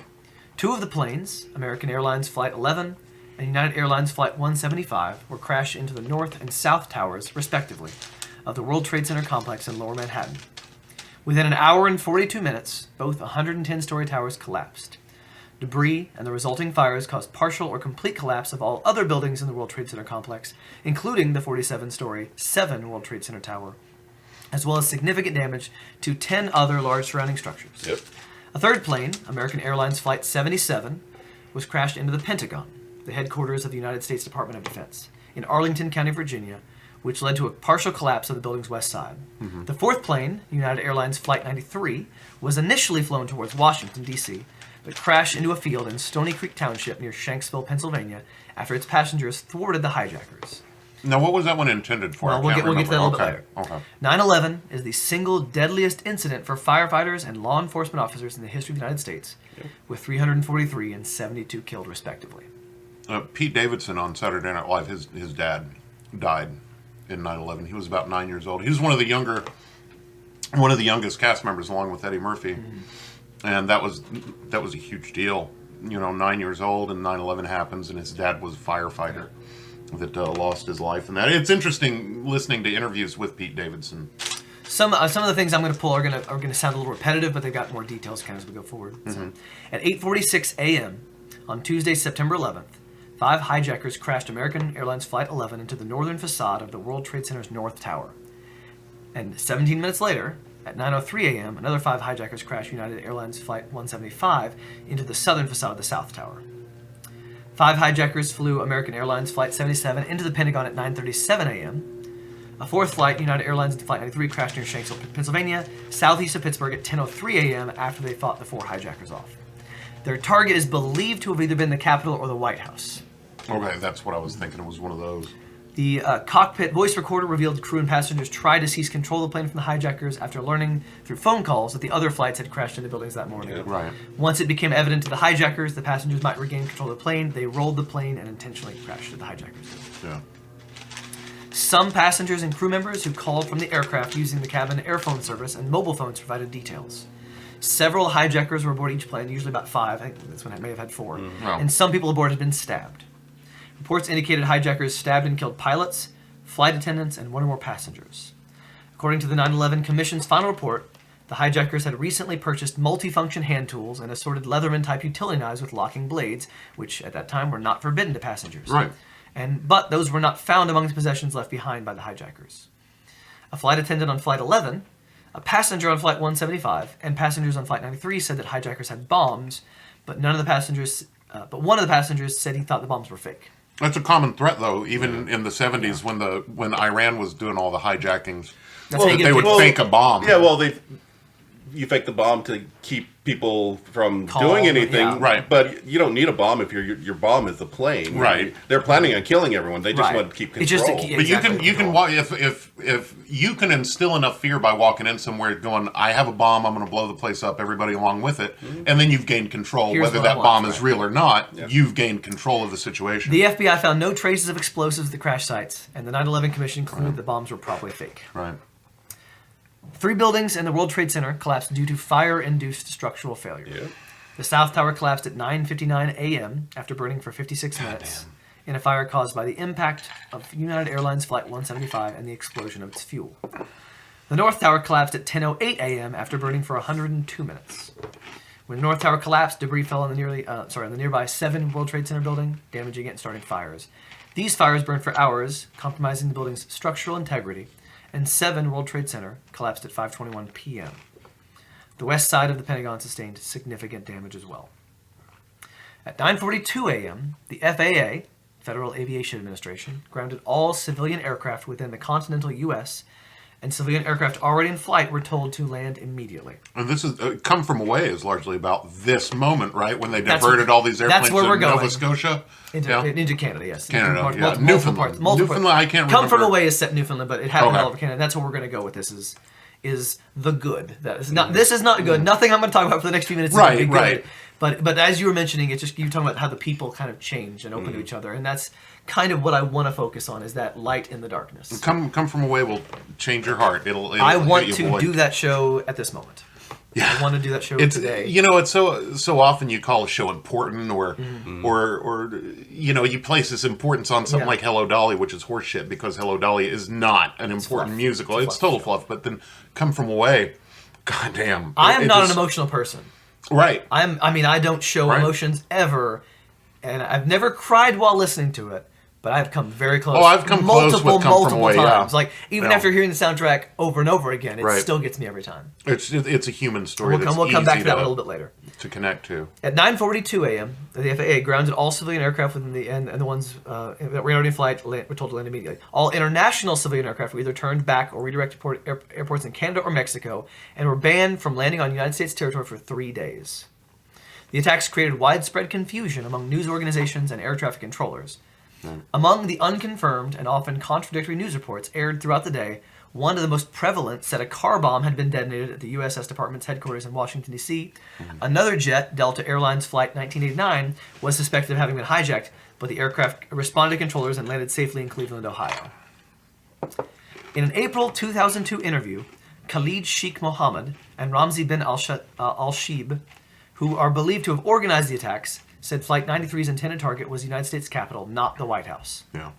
2 of the planes, American Airlines Flight 11 and United Airlines Flight 175, were crashed into the north and south towers, respectively, of the World Trade Center complex in Lower Manhattan. Within an hour and 42 minutes, both 110-story towers collapsed. Debris and the resulting fires caused partial or complete collapse of all other buildings in the World Trade Center complex, including the 47-story 7 World Trade Center tower, as well as significant damage to 10 other large surrounding structures. Yep. A third plane, American Airlines Flight 77, was crashed into the Pentagon, the headquarters of the United States Department of Defense, in Arlington County, Virginia, which led to a partial collapse of the building's west side. The fourth plane, United Airlines Flight 93, was initially flown towards Washington, D.C., but crashed into a field in Stony Creek Township near Shanksville, Pennsylvania, after its passengers thwarted the hijackers. Now, what was that one intended for? Well, I we'll can't get to that a little bit remember. later. Okay. 9/11 is the single deadliest incident for firefighters and law enforcement officers in the history of the United States, with 343 and 72 killed, respectively. Pete Davidson on Saturday Night Live, his dad died in 9/11. He was about 9 years old. He was one of the youngest cast members, along with Eddie Murphy, and that was a huge deal. 9 years old, and 9/11 happens, and his dad was a firefighter that lost his life. And that it's interesting listening to interviews with Pete Davidson. Some of the things I'm going to pull are going to sound a little repetitive, but they've got more details kind of as we go forward. So, at 8:46 a.m. on Tuesday, September 11th, 5 hijackers crashed American Airlines Flight 11 into the northern facade of the World Trade Center's North Tower. And 17 minutes later, at 9:03 a.m., another 5 hijackers crashed United Airlines Flight 175 into the southern facade of the South Tower. 5 hijackers flew American Airlines Flight 77 into the Pentagon at 9:37 a.m. A fourth flight, United Airlines Flight 93, crashed near Shanksville, Pennsylvania, southeast of Pittsburgh at 10:03 a.m. after they fought the 4 hijackers off. Their target is believed to have either been the Capitol or the White House. Okay, that's what I was thinking. It was one of those. The cockpit voice recorder revealed crew and passengers tried to seize control of the plane from the hijackers after learning through phone calls that the other flights had crashed into buildings that morning. Right. Once it became evident to the hijackers the passengers might regain control of the plane, they rolled the plane and intentionally crashed into the hijackers. Yeah. Some passengers and crew members who called from the aircraft using the cabin air phone service and mobile phones provided details. Several hijackers were aboard each plane, usually about 5. I think this one may have had 4. Wow. And some people aboard had been stabbed. Reports indicated hijackers stabbed and killed pilots, flight attendants, and 1 or more passengers. According to the 9/11 Commission's final report, the hijackers had recently purchased multifunction hand tools and assorted Leatherman-type utility knives with locking blades, which at that time were not forbidden to passengers. Right. But those were not found among the possessions left behind by the hijackers. A flight attendant on Flight 11, a passenger on Flight 175, and passengers on Flight 93 said that hijackers had bombs, but one of the passengers said he thought the bombs were fake. That's a common threat, though. Even in the 70s, when Iran was doing all the hijackings, That's how you that get they would people- fake a bomb. Yeah, well, you fake the bomb to keep people from Calm, doing anything, yeah. Right. But you don't need a bomb if your bomb is the plane, Right. They're planning on killing everyone. They just Right. want to keep It's control. just to keep- But Exactly. you can if you can instill enough fear by walking in somewhere going, I have a bomb, I'm going to blow the place up, everybody along with it, and then you've gained control. Here's Whether what I that want, bomb is right. real or not, you've gained control of the situation. The FBI found no traces of explosives at the crash sites, and the 9/11 Commission concluded the bombs were probably fake. Right. 3 buildings in the World Trade Center collapsed due to fire-induced structural failure. Yeah. The South Tower collapsed at 9:59 a.m. after burning for 56 minutes in a fire caused by the impact of United Airlines Flight 175 and the explosion of its fuel. The North Tower collapsed at 10:08 a.m. after burning for 102 minutes. When the North Tower collapsed, debris fell on the nearby 7 World Trade Center building, damaging it and starting fires. These fires burned for hours, compromising the building's structural integrity, and 7 World Trade Center collapsed at 5:21 p.m. The west side of the Pentagon sustained significant damage as well. At 9:42 a.m., the FAA, Federal Aviation Administration, grounded all civilian aircraft within the continental U.S. and civilian aircraft already in flight were told to land immediately. And this is come from away is largely about this moment, right? When they That's diverted what- all these airplanes that's where to we're going. Nova Scotia. Into Canada, yes. Canada, Multiple yeah. parts, Newfoundland. multiple Newfoundland, parts. I can't Come From remember. Away is set in Newfoundland, but it happened Okay. all over Canada. That's where we're going to go with this is the good. That is not. This is not good. Nothing I'm going to talk about for the next few minutes is going to be good. Right. But as you were mentioning, it's just you talking about how the people kind of change and open to each other, and that's kind of what I want to focus on is that light in the darkness. Come from away will change your heart. It'll I hit want you, to boy. do that show at this moment. Yeah. I want to do that show It's today. it's so often you call a show important or you place this importance on something Yeah. like Hello Dolly, which is horseshit because Hello Dolly is not an important fluff. musical. It's It's total fluff. But then Come From Away, goddamn. I am it not just- an emotional person. Right. I don't show Right. emotions ever, and I've never cried while listening to it. But I've come very close. Oh, I've come close with Come From multiple Away, yeah. times. Like even Yeah. after hearing the soundtrack over and over again, it Right. still gets me every time. It's a human story. We'll come back to that one a little bit later. to connect to. At 9:42 a.m., the FAA grounded all civilian aircraft within and the ones that were already in flight were told to land immediately. All international civilian aircraft were either turned back or redirected to airports in Canada or Mexico and were banned from landing on United States territory for 3 days. The attacks created widespread confusion among news organizations and air traffic controllers. Among the unconfirmed and often contradictory news reports aired throughout the day, one of the most prevalent said a car bomb had been detonated at the USS Department's headquarters in Washington, D.C. Another jet, Delta Airlines Flight 1989, was suspected of having been hijacked, but the aircraft responded to controllers and landed safely in Cleveland, Ohio. In an April 2002 interview, Khalid Sheikh Mohammed and Ramzi bin al-Shib, who are believed to have organized the attacks, said Flight 93's intended target was the United States Capitol, not the White House. Yeah.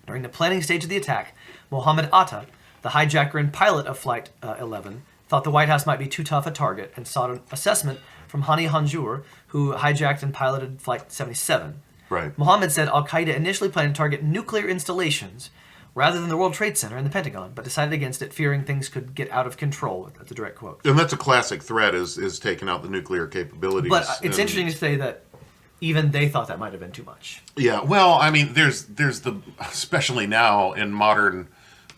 During the planning stage of the attack, Mohammed Atta, the hijacker and pilot of Flight 11, thought the White House might be too tough a target and sought an assessment from Hani Hanjour, who hijacked and piloted Flight 77. Right. Mohammed said al-Qaeda initially planned to target nuclear installations rather than the World Trade Center and the Pentagon, but decided against it, fearing things could get out of control. That's a direct quote. And that's a classic threat is taking out the nuclear capabilities. But it's And- interesting to say that even they thought that might have been too much. Yeah, well, I mean, there's the especially now in modern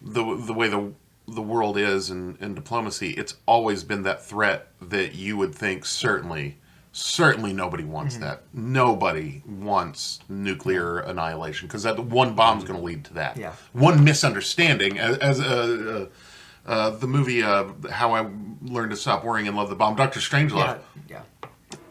the way the world is in diplomacy. It's always been that threat that you would think certainly nobody wants that. Nobody wants nuclear annihilation because that one bomb's going to lead to that. Yeah. One misunderstanding, as the movie How I Learned to Stop Worrying and Love the Bomb, Dr. Strangelove. Yeah.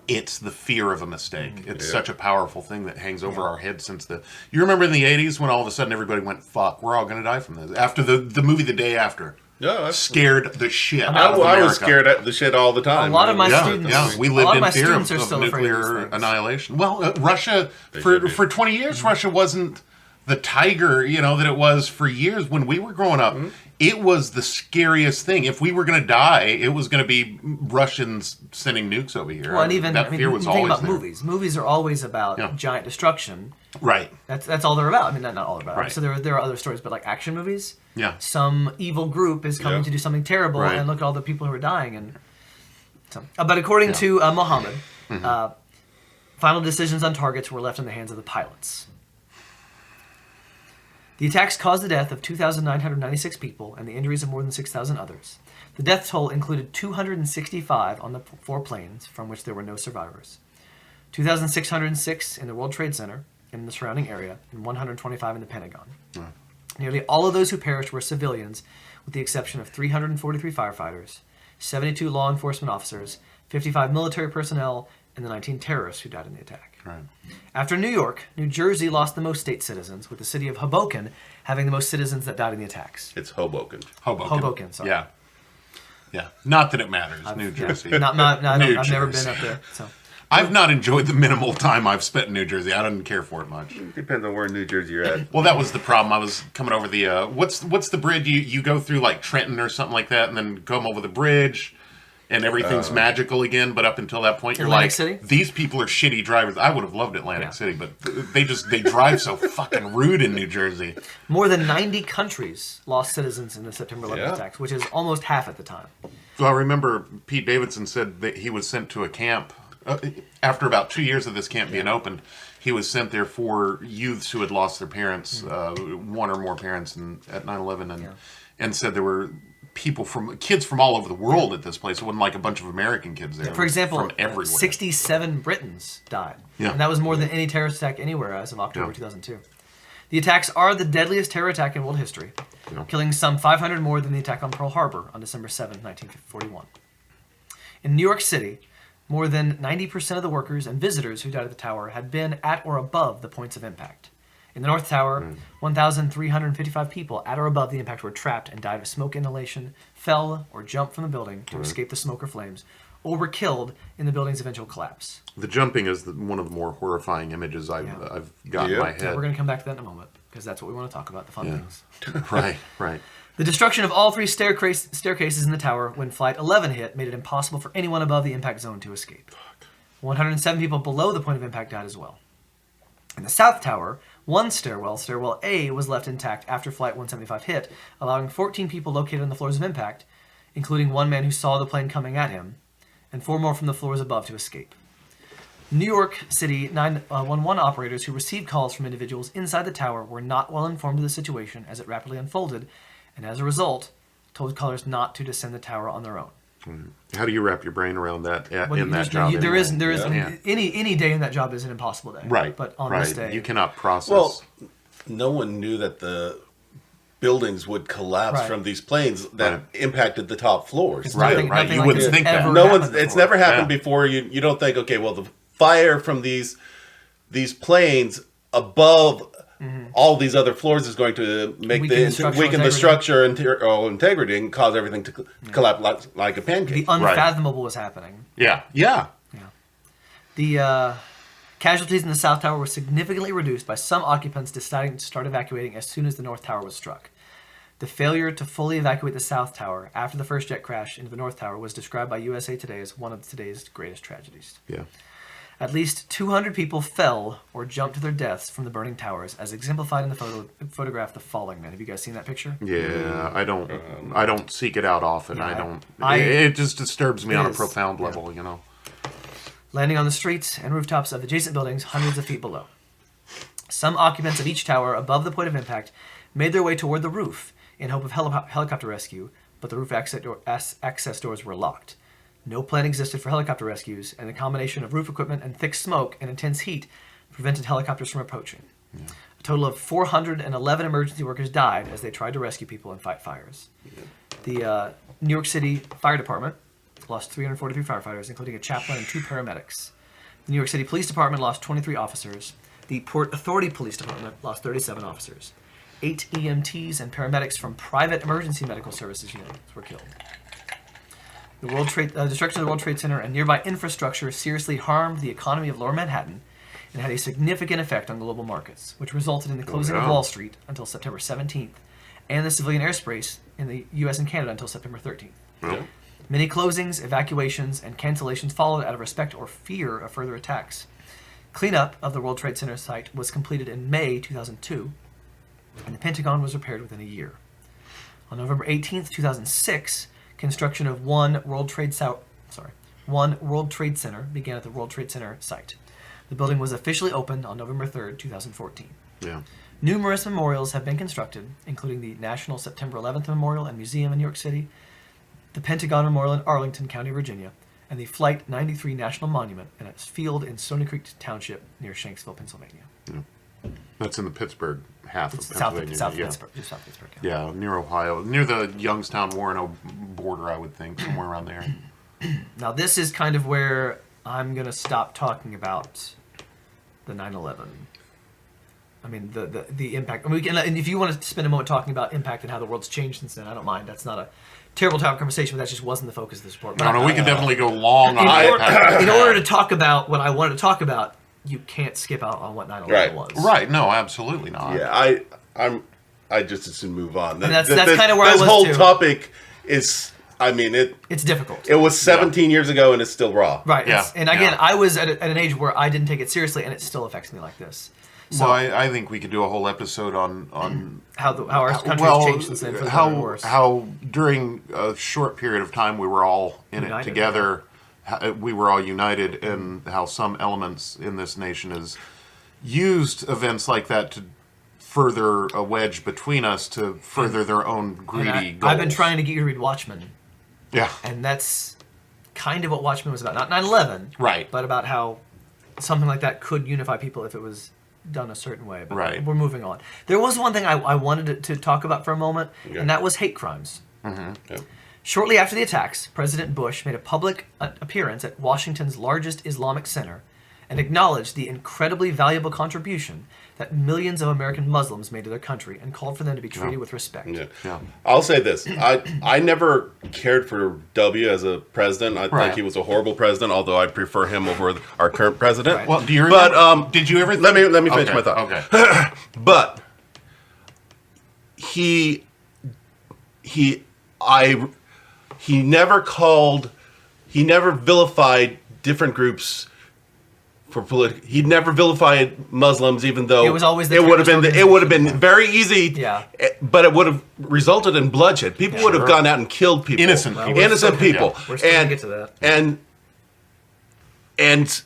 It's the fear of a mistake. It's such a powerful thing that hangs over our heads since the... You remember in the 80s when all of a sudden everybody went, fuck, we're all going to die from this. After the movie The Day After. Yeah, scared the shit out I of America. was scared at the shit all the time. A lot of my Yeah, students, yeah, we a lot lived of in my fear students of are still afraid of nuclear these things. annihilation. Well, Russia, should be. for 20 years, Russia wasn't the tiger, that it was for years when we were growing up. It was the scariest thing. If we were going to die, it was going to be Russians sending nukes over here. Well, and even that fear was think always about there. movies. Movies are always about giant destruction. Right. That's all they're about. I mean, not all they're about. Right. So there are other stories, but like action movies. Yeah. Some evil group is coming Yeah. to do something terrible, Right. and look at all the people who are dying. And so, but according to Mohammed, final decisions on targets were left in the hands of the pilots. The attacks caused the death of 2,996 people and the injuries of more than 6,000 others. The death toll included 265 on the 4 planes, from which there were no survivors. 2,606 in the World Trade Center and the surrounding area, and 125 in the Pentagon. Nearly all of those who perished were civilians, with the exception of 343 firefighters, 72 law enforcement officers, 55 military personnel, and the 19 terrorists who died in the attack. Right. After New York, New Jersey lost the most state citizens, with the city of Hoboken having the most citizens that died in the attacks. It's Hoboken. Hoboken, sorry. Yeah. Yeah. Not that it matters, New Jersey. Not, New I've never Jersey. been up there. So I've not enjoyed the minimal time I've spent in New Jersey. I didn't care for it much. Depends on where in New Jersey you're at. Well, that was the problem. I was coming over the what's the bridge you go through, like Trenton or something like that, and then come over the bridge, and everything's magical again. But up until that point, you're Atlantic like, City? these people are shitty drivers. I would have loved Atlantic City, but they drive so fucking rude in New Jersey. more than 90 countries lost citizens in the September 11th Yeah. attacks, which is almost half at the time. So I remember Pete Davidson said that he was sent to a camp after about 2 years of this camp being opened. He was sent there for youths who had lost their parents, one or more parents at 9/11, and said there were kids from all over the world at this place. It wasn't like a bunch of American kids there. For example, from everywhere. 67 Britons died. Yeah. And that was more than any terrorist attack anywhere as of October 2002. The attacks are the deadliest terror attack in world history, killing some 500 more than the attack on Pearl Harbor on December 7, 1941. In New York City, more than 90% of the workers and visitors who died at the tower had been at or above the points of impact. In the North Tower, 1,355 people at or above the impact were trapped and died of smoke inhalation, fell or jumped from the building to escape the smoke or flames, or were killed in the building's eventual collapse. The jumping is one of the more horrifying images I've got in my head. Yeah, we're going to come back to that in a moment, because that's what we want to talk about, the fun things. Right. The destruction of all three staircases in the tower when Flight 11 hit made it impossible for anyone above the impact zone to escape. 107 people below the point of impact died as well. In the South Tower, one stairwell A, was left intact after Flight 175 hit, allowing 14 people located on the floors of impact, including one man who saw the plane coming at him, and 4 more from the floors above to escape. New York City 911 operators who received calls from individuals inside the tower were not well informed of the situation as it rapidly unfolded, and as a result, told callers not to descend the tower on their own. How do you wrap your brain around that in that There's job? there is any day in that job is an impossible day. Right. But on this day, you cannot process. Well, no one knew that the buildings would collapse from these planes that impacted the top floors. Nothing You like wouldn't this think that. ever No happened one's. It's before. never happened before. You don't think, okay, well, the fire from these planes above all these other floors is going to make weaken the structure and integrity and cause everything to collapse like a pancake. The unfathomable was happening. Yeah. The casualties in the South Tower were significantly reduced by some occupants deciding to start evacuating as soon as the North Tower was struck. The failure to fully evacuate the South Tower after the first jet crash into the North Tower was described by USA Today as one of today's greatest tragedies. Yeah. At least 200 people fell or jumped to their deaths from the burning towers, as exemplified in the photograph "The Falling Man." Have you guys seen that picture? Yeah, I don't seek it out often. It just disturbs me on a profound level, Landing on the streets and rooftops of adjacent buildings hundreds of feet below. Some occupants of each tower above the point of impact made their way toward the roof in hope of helicopter rescue, but the roof access doors were locked. No plan existed for helicopter rescues, and the combination of roof equipment and thick smoke and intense heat prevented helicopters from approaching. Yeah. A total of 411 emergency workers died as they tried to rescue people and fight fires. Yeah. The New York City Fire Department lost 343 firefighters, including a chaplain and 2 paramedics. The New York City Police Department lost 23 officers. The Port Authority Police Department lost 37 officers. 8 EMTs and paramedics from private emergency medical services units were killed. The destruction of the World Trade Center and nearby infrastructure seriously harmed the economy of Lower Manhattan and had a significant effect on global markets, which resulted in the closing of Wall Street until September 17th and the civilian airspace in the U.S. and Canada until September 13th. Yeah. Many closings, evacuations, and cancellations followed out of respect or fear of further attacks. Cleanup of the World Trade Center site was completed in May 2002, and the Pentagon was repaired within a year. On November 18th, 2006, construction of One World Trade Center began at the World Trade Center site. The building was officially opened on November 3rd, 2014. Yeah. Numerous memorials have been constructed, including the National September 11th Memorial and Museum in New York City, the Pentagon Memorial in Arlington County, Virginia, and the Flight 93 National Monument in a field in Stony Creek Township near Shanksville, Pennsylvania. Yeah. That's in the Pittsburgh half of Pennsylvania. South Pittsburgh. Just south Pittsburgh. Yeah, near Ohio. Near the Youngstown-Warren border, I would think, somewhere around there. Now, this is kind of where I'm going to stop talking about the 9/11. I mean, the impact. I mean, and if you want to spend a moment talking about impact and how the world's changed since then, I don't mind. That's not a terrible topic of conversation, but that just wasn't the focus of this report. No, we can definitely go long on impact. In order to talk about what I wanted to talk about, you can't skip out on what 9/11 was. Right, no, absolutely not. Yeah, I just as soon move on. And that's kind of where I was, this whole too. topic is, I mean, it's difficult. It was 17 years ago and it's still raw. Right. Yeah. And again, I was at an age where I didn't take it seriously, and it still affects me like this. So, well, I think we could do a whole episode on how our country has changed since then for the better and worse. How during a short period of time we were all in it together. We were all united, and how some elements in this nation has used events like that to further a wedge between us to further their own greedy goals. I've been trying to get you to read Watchmen, Yeah. and that's kind of what Watchmen was about. Not 9/11, Right. but about how something like that could unify people if it was done a certain way. But Right. we're moving on. There was one thing I wanted to talk about for a moment, and that was hate crimes. Yeah. Shortly after the attacks, President Bush made a public appearance at Washington's largest Islamic center and acknowledged the incredibly valuable contribution that millions of American Muslims made to their country and called for them to be treated with respect. Yeah. Yeah. I'll say this. I never cared for W as a president. I Right. think he was a horrible president, although I prefer him over our current president. Right. Well, do you remember? But did you ever? let me finish Okay, my thought. Okay. But he never vilified different groups for political. He never vilified Muslims, even though It was always the it would have been terrorist it would have been very easy. Yeah. But it would have resulted in bloodshed. People would have Sure. gone out and killed people. Innocent people. Innocent people. We're still gonna get to that. And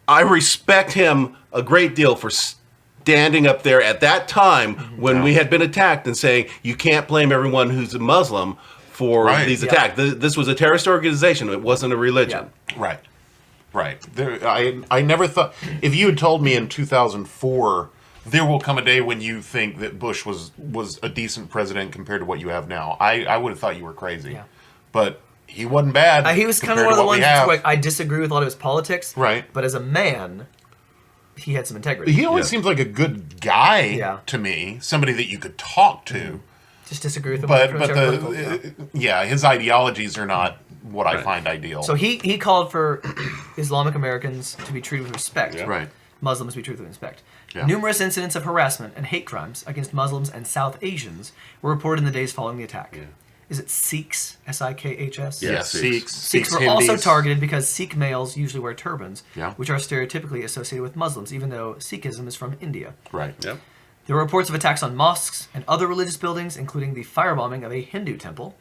I respect him a great deal for standing up there at that time when we had been attacked and saying, you can't blame everyone who's a Muslim for Right. these Yeah. attacks. This was a terrorist organization. It wasn't a religion. Right. Right. I never thought, if you had told me in 2004, there will come a day when you think that Bush was a decent president compared to what you have now, I would have thought you were crazy. Yeah. But he wasn't bad. He was kind of compared one of to the what we ones have. where I disagree with a lot of his politics. Right. But as a man, he had some integrity. He always Yeah. seems like a good guy Yeah. to me, somebody that you could talk to. Just disagree with him. But on political, yeah. yeah, his ideologies are not what I find ideal. So he called for Islamic Americans to be treated with respect. Yeah. Right. Muslims to be treated with respect. Yeah. Numerous incidents of harassment and hate crimes against Muslims and South Asians were reported in the days following the attack. Is it Sikhs? S-I-K-H-S? Yeah. Yeah, Sikhs. Sikhs were also Hindus. targeted because Sikh males usually wear turbans, Yeah. which are stereotypically associated with Muslims, even though Sikhism is from India. Right. Yep. There were reports of attacks on mosques and other religious buildings, including the firebombing of a Hindu temple,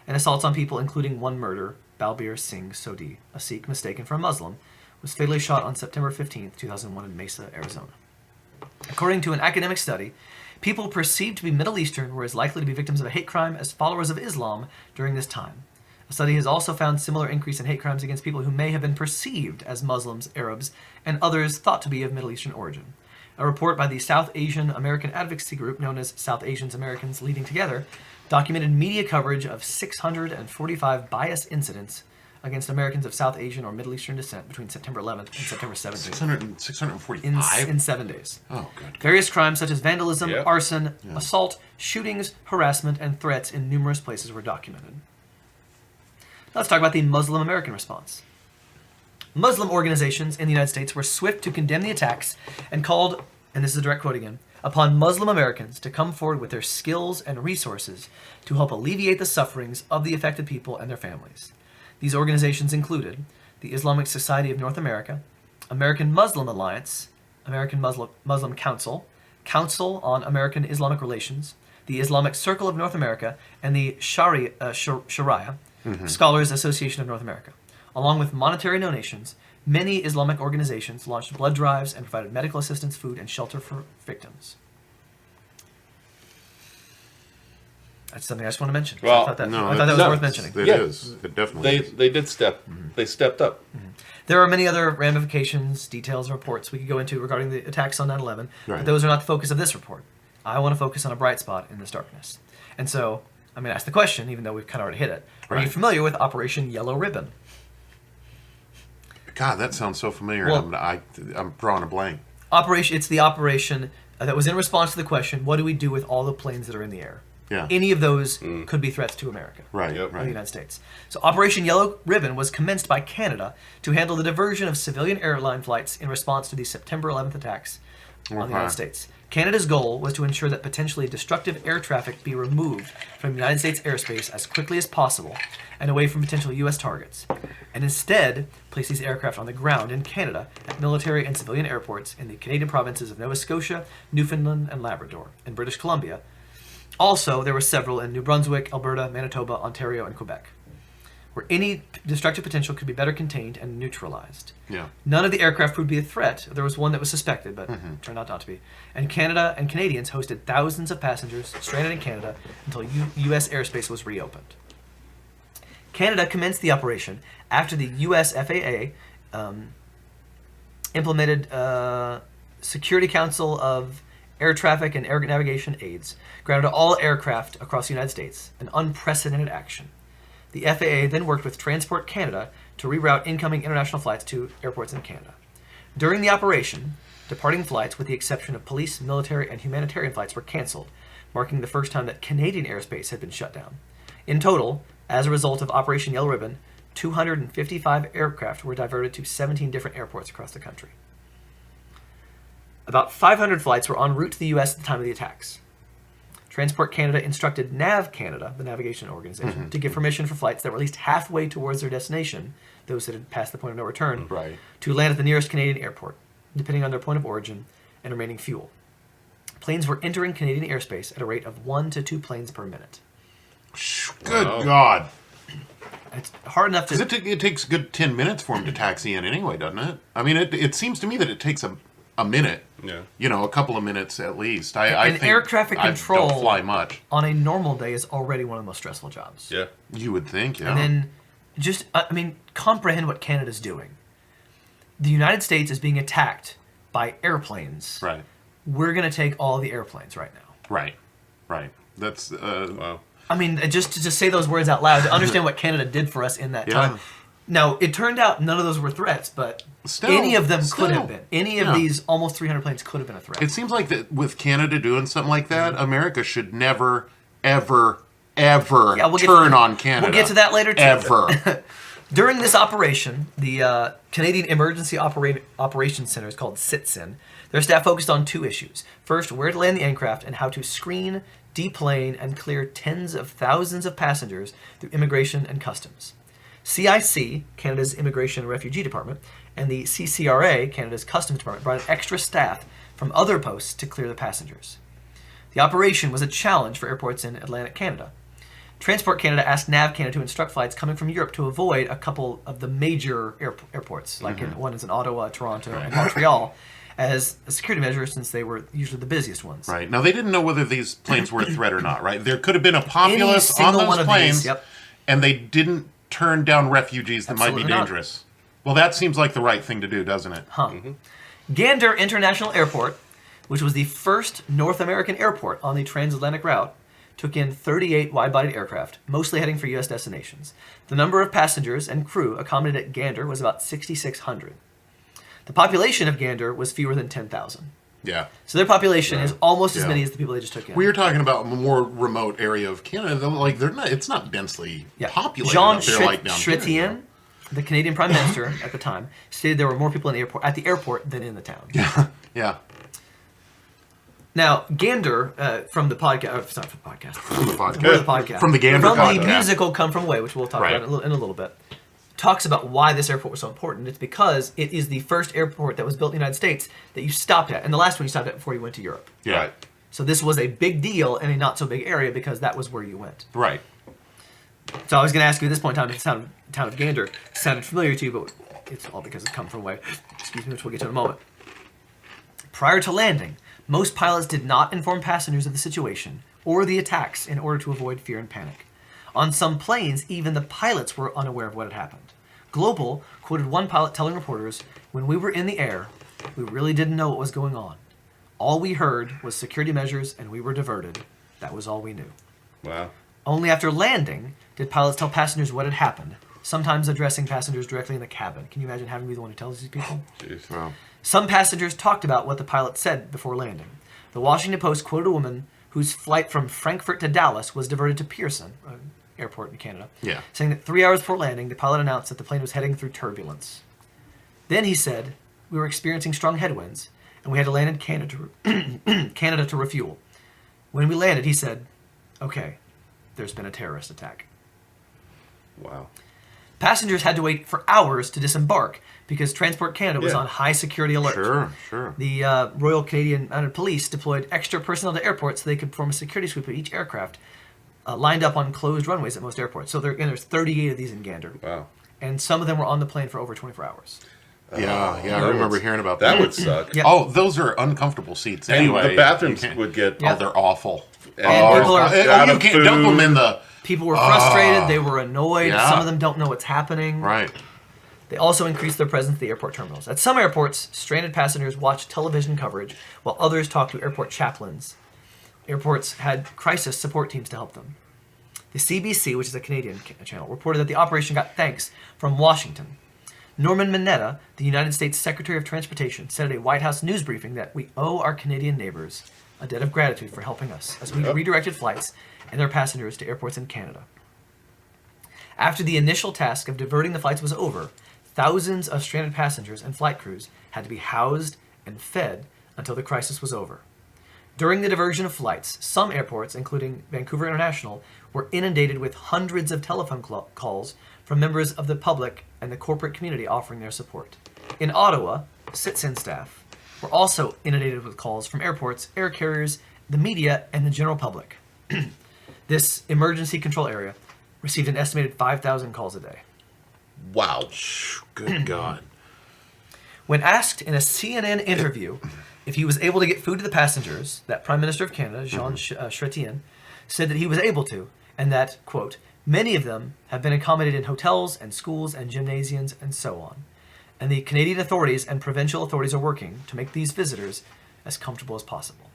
and assaults on people, including one murder. Balbir Singh Sodhi, a Sikh mistaken for a Muslim, was fatally shot on September 15, 2001 in Mesa, Arizona. According to an academic study, people perceived to be Middle Eastern were as likely to be victims of a hate crime as followers of Islam during this time. A study has also found similar increase in hate crimes against people who may have been perceived as Muslims, Arabs, and others thought to be of Middle Eastern origin. A report by the South Asian American Advocacy Group, known as South Asians Americans Leading Together, documented media coverage of 645 bias incidents against Americans of South Asian or Middle Eastern descent between September 11th and September 17th. 645? In 7 days. Oh, good. Various crimes such as vandalism, Yep. arson, assault, shootings, harassment, and threats in numerous places were documented. Now let's talk about the Muslim American response. Muslim organizations in the United States were swift to condemn the attacks and called, and this is a direct quote again, upon Muslim Americans to come forward with their skills and resources to help alleviate the sufferings of the affected people and their families. These organizations included the Islamic Society of North America, American Muslim Alliance, American Muslim Council, Council on American Islamic Relations, the Islamic Circle of North America, and the Sharia Scholars Association of North America. Along with monetary donations, many Islamic organizations launched blood drives and provided medical assistance, food, and shelter for victims. That's something I just want to mention. Well, I thought that no, was no, worth mentioning. It Yeah. is. It definitely is. They stepped up. There are many other ramifications, details, and reports we could go into regarding the attacks on 9/11, Right. but those are not the focus of this report. I want to focus on a bright spot in this darkness. And so, I'm going to ask the question, even though we've kind of already hit it. Are you Right. familiar with Operation Yellow Ribbon? God, that sounds so familiar. Well- I'm drawing a blank. It's the operation that was in response to the question, what do we do with all the planes that are in the air? Yeah. Any of those could be threats to America. Right. Yep. Of the Right. United States. So Operation Yellow Ribbon was commenced by Canada to handle the diversion of civilian airline flights in response to the September 11th attacks on the Okay. United States. Canada's goal was to ensure that potentially destructive air traffic be removed from United States airspace as quickly as possible and away from potential U.S. targets, and instead place these aircraft on the ground in Canada at military and civilian airports in the Canadian provinces of Nova Scotia, Newfoundland and Labrador, and British Columbia. Also, there were several in New Brunswick, Alberta, Manitoba, Ontario, and Quebec. where any destructive potential could be better contained and neutralized. Yeah. None of the aircraft proved to be a threat. There was one that was suspected, but turned out not to be. And Canada and Canadians hosted thousands of passengers stranded in Canada until U.S. airspace was reopened. Canada commenced the operation after the U.S. FAA implemented Security Council of Air Traffic and Air Navigation Aids, grounded all aircraft across the United States, an unprecedented action. The FAA then worked with Transport Canada to reroute incoming international flights to airports in Canada. During the operation, departing flights, with the exception of police, military, and humanitarian flights, were canceled, marking the first time that Canadian airspace had been shut down. In total, as a result of Operation Yellow Ribbon, 255 aircraft were diverted to 17 different airports across the country. About 500 flights were en route to the U.S. at the time of the attacks. Transport Canada instructed NAV Canada, the navigation organization, to give permission for flights that were at least halfway towards their destination, those that had passed the point of no return, to land at the nearest Canadian airport, depending on their point of origin and remaining fuel. Planes were entering Canadian airspace at a rate of 1 to 2 planes per minute. Good God. It's hard enough to... Because it takes a good 10 minutes for him to taxi in anyway, doesn't it? I mean, it seems to me that it takes a minute. Yeah. You know, a couple of minutes at least. I think air traffic control I don't fly much. on a normal day is already one of the most stressful jobs. Yeah. You would think, yeah. And then just, comprehend what Canada's doing. The United States is being attacked by airplanes. Right. We're going to take all the airplanes right now. Right. That's, Wow. I mean, just to say those words out loud, to understand what Canada did for us in that time. Now, it turned out none of those were threats, but any of them could have been. Any of these almost 300 planes could have been a threat. It seems like that with Canada doing something like that, America should never, ever turn on Canada. We'll get to that later, too. Ever. During this operation, the Canadian Emergency Operations Center is called CITSEN. Their staff focused on 2 issues. First, where to land the aircraft and how to screen, deplane, and clear tens of thousands of passengers through immigration and customs. CIC, Canada's Immigration and Refugee Department, and the CCRA, Canada's Customs Department, brought in extra staff from other posts to clear the passengers. The operation was a challenge for airports in Atlantic Canada. Transport Canada asked NAV Canada to instruct flights coming from Europe to avoid a couple of the major airports, like one is in Ottawa, Toronto, and Montreal, as a security measure since they were usually the busiest ones. Right. Now, they didn't know whether these planes were a threat or not, right? There could have been a populace Any on single those planes, these, and they didn't turn down refugees that might be dangerous. Well, that seems like the right thing to do, doesn't it? Gander International Airport, which was the first North American airport on the transatlantic route, took in 38 wide-bodied aircraft, mostly heading for U.S. destinations. The number of passengers and crew accommodated at Gander was about 6,600. The population of Gander was fewer than 10,000. Yeah. So their population is almost as many as the people they just took in. We are talking about a more remote area of Canada. Though, like they're not. It's not densely populated Jean up there like down here. Chrétien, the Canadian Prime Minister at the time, stated there were more people in the airport than in the town. Yeah. Now, Gander, from the podcast, sorry, from the podcast. From the podcast. From the podcast. From the Gander From podcast. the musical Come From Away, which we'll talk about in a little bit, talks about why this airport was so important. It's because it is the first airport that was built in the United States that you stopped at, and the last one you stopped at before you went to Europe. Yeah. Right. So this was a big deal in a not so big area because that was where you went. Right. So I was going to ask you at this point in time if the town of Gander sounded familiar to you, but it's all because of Come From Away. Excuse me, which we'll get to in a moment. Prior to landing, most pilots did not inform passengers of the situation or the attacks in order to avoid fear and panic. On some planes, even the pilots were unaware of what had happened. Global quoted one pilot telling reporters, "When we were in the air, we really didn't know what was going on. All we heard was security measures and we were diverted. That was all we knew." Wow. Only after landing did pilots tell passengers what had happened, sometimes addressing passengers directly in the cabin. Can you imagine having to be the one who tells these people? Jeez. Wow. Some passengers talked about what the pilot said before landing. The Washington Post quoted a woman whose flight from Frankfurt to Dallas was diverted to Pearson, an airport in Canada, saying that 3 hours before landing, the pilot announced that the plane was heading through turbulence. Then he said, "We were experiencing strong headwinds, and we had to land in Canada to refuel. When we landed," he said, "Okay, there's been a terrorist attack." Wow. Passengers had to wait for hours to disembark because Transport Canada was on high security alert. Sure. The Royal Canadian Mounted Police deployed extra personnel to airports so they could perform a security sweep of each aircraft lined up on closed runways at most airports. So there's 38 of these in Gander. Wow. And some of them were on the plane for over 24 hours. Yeah, I remember hearing about that. that. That would suck. Yeah. Oh, those are uncomfortable seats. And Anyway, the bathrooms you can't- would get... Yeah. Oh, they're awful. And people are- out you of can't dump them food. in the... People were frustrated. They were annoyed. Yeah. Some of them don't know what's happening. Right. They also increased their presence at the airport terminals. At some airports, stranded passengers watched television coverage, while others talked to airport chaplains. Airports had crisis support teams to help them. The CBC, which is a Canadian channel, reported that the operation got thanks from Washington. Norman Mineta, the United States Secretary of Transportation, said at a White House news briefing that we owe our Canadian neighbors a debt of gratitude for helping us as we redirected flights and their passengers to airports in Canada. After the initial task of diverting the flights was over, thousands of stranded passengers and flight crews had to be housed and fed until the crisis was over. During the diversion of flights, some airports, including Vancouver International, were inundated with hundreds of telephone calls from members of the public and the corporate community offering their support. In Ottawa, sit-in staff were also inundated with calls from airports, air carriers, the media, and the general public. This emergency control area received an estimated 5,000 calls a day. Wow. Good God. When asked in a CNN interview if he was able to get food to the passengers, that Prime Minister of Canada, Jean Chrétien, said that he was able to, and that, quote, many of them have been accommodated in hotels and schools and gymnasiums and so on. And the Canadian authorities and provincial authorities are working to make these visitors as comfortable as possible.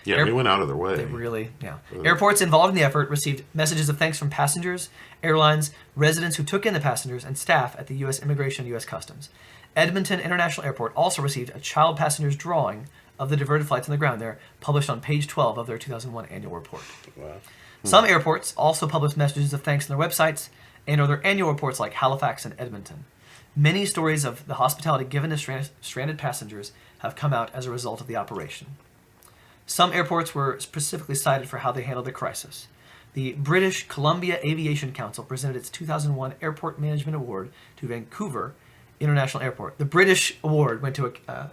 Yeah, they went out of their way. They really, yeah. Airports involved in the effort received messages of thanks from passengers, airlines, residents who took in the passengers, and staff at the U.S. Immigration and U.S. Customs. Edmonton International Airport also received a child passenger's drawing of the diverted flights on the ground there, published on page 12 of their 2001 annual report. Wow. Some airports also published messages of thanks on their websites and or their annual reports like Halifax and Edmonton. Many stories of the hospitality given to stranded passengers have come out as a result of the operation. Some airports were specifically cited for how they handled the crisis. The British Columbia Aviation Council presented its 2001 Airport Management Award to Vancouver International Airport. The British award went to an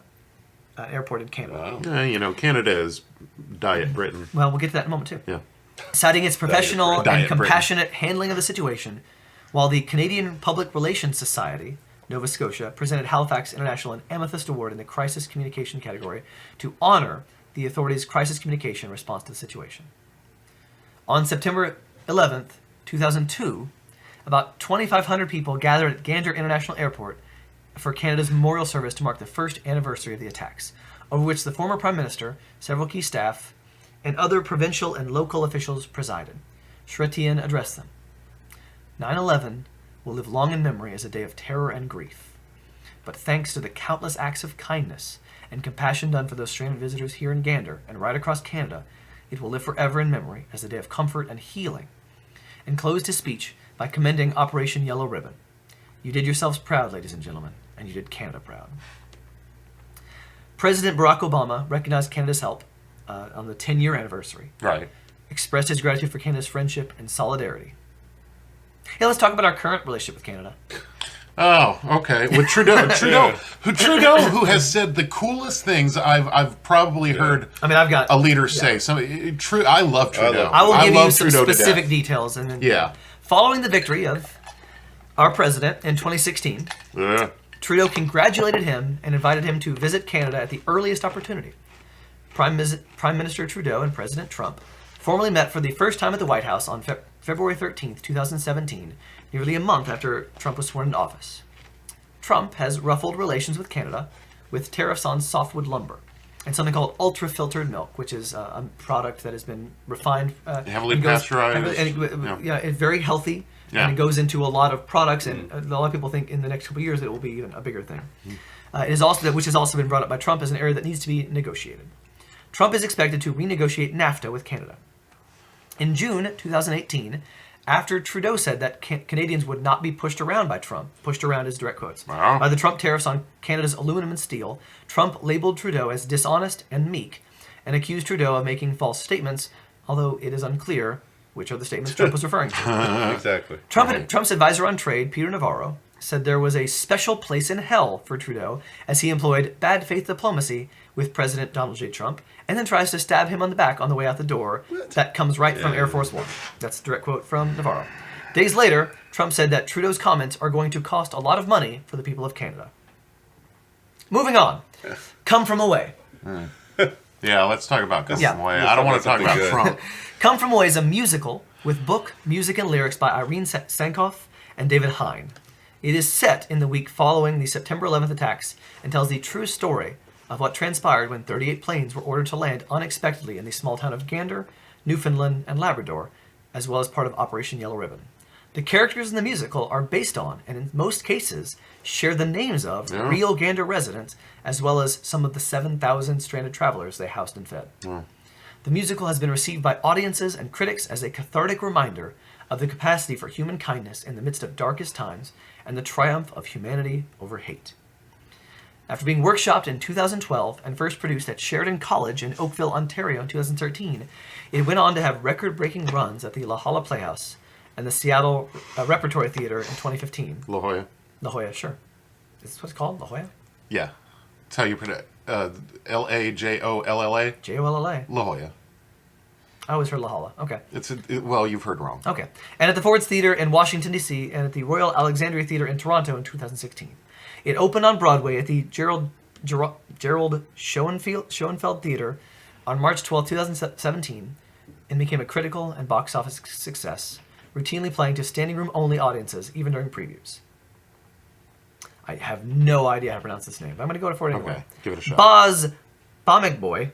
airport in Canada. Wow. Yeah, Canada is Diet Britain. Well, we'll get to that in a moment, too. Yeah. Citing its professional and Diet Britain. compassionate handling of the situation, while the Canadian Public Relations Society, Nova Scotia, presented Halifax International an Amethyst Award in the Crisis Communication category to honor the authorities' crisis communication response to the situation. On September 11th, 2002, about 2,500 people gathered at Gander International Airport for Canada's memorial service to mark the first anniversary of the attacks, over which the former Prime Minister, several key staff, and other provincial and local officials presided. Chrétien addressed them. 9/11 will live long in memory as a day of terror and grief. But thanks to the countless acts of kindness and compassion done for those stranded visitors here in Gander and right across Canada, it will live forever in memory as a day of comfort and healing. And closed his speech by commending Operation Yellow Ribbon. You did yourselves proud, ladies and gentlemen, and you did Canada proud. President Barack Obama recognized Canada's help on the 10-year anniversary, Right. expressed his gratitude for Canada's friendship and solidarity. Hey, let's talk about our current relationship with Canada. Oh, okay. With Trudeau, who has said the coolest things I've probably heard. I mean, I've got a leader say. I love Trudeau. I will give you love some Trudeau to specific death. details. And then, Yeah. Following the victory of our president in 2016, Trudeau congratulated him and invited him to visit Canada at the earliest opportunity. Prime Minister Trudeau and President Trump formally met for the first time at the White House on February 13th, 2017, nearly a month after Trump was sworn into office. Trump has ruffled relations with Canada with tariffs on softwood lumber and something called ultra-filtered milk, which is a product that has been refined. Heavily and goes- pasteurized. It's very healthy. Yeah. And it goes into a lot of products, and a lot of people think in the next couple of years that it will be even a bigger thing. It is also, which has also been brought up by Trump as an area that needs to be negotiated. Trump is expected to renegotiate NAFTA with Canada. In June 2018, after Trudeau said that Canadians would not be pushed around by Trump, pushed around is direct quotes, Wow. by the Trump tariffs on Canada's aluminum and steel, Trump labeled Trudeau as dishonest and meek and accused Trudeau of making false statements, although it is unclear which are the statements Trump was referring to. Exactly. Trump's advisor on trade, Peter Navarro, said there was a special place in hell for Trudeau as he employed bad faith diplomacy with President Donald J. Trump and then tries to stab him on the back on the way out the door. That comes right from Air Force One. That's a direct quote from Navarro. Days later, Trump said that Trudeau's comments are going to cost a lot of money for the people of Canada. Moving on. Come From Away. Yeah, let's talk about Come Yeah. From Away. I don't want to talk about Good. Trump. Come From Away is a musical with book, music, and lyrics by Irene Sankoff and David Hine. It is set in the week following the September 11th attacks and tells the true story of what transpired when 38 planes were ordered to land unexpectedly in the small town of Gander, Newfoundland, and Labrador, as well as part of Operation Yellow Ribbon. The characters in the musical are based on, and in most cases, share the names of real Gander residents, as well as some of the 7,000 stranded travelers they housed and fed. The musical has been received by audiences and critics as a cathartic reminder of the capacity for human kindness in the midst of darkest times and the triumph of humanity over hate. After being workshopped in 2012 and first produced at Sheridan College in Oakville, Ontario in 2013, it went on to have record-breaking runs at the La Jolla Playhouse and the Seattle Repertory Theater in 2015. La Jolla. La Jolla, sure. Is this what it's called? La Jolla? Yeah. That's how you pronounce Lajolla. Jolla. La Jolla. I always heard La Jolla. Okay. Well, you've heard wrong. Okay. And at the Ford's Theater in Washington, D.C., and at the Royal Alexandria Theater in Toronto in 2016. It opened on Broadway at the Gerald Schoenfeld Theater on March 12, 2017, and became a critical and box office success, routinely playing to standing room only audiences, even during previews. I have no idea how to pronounce this name, but I'm going to go for it anyway. Okay, give it a shot. Boz Bomegboy.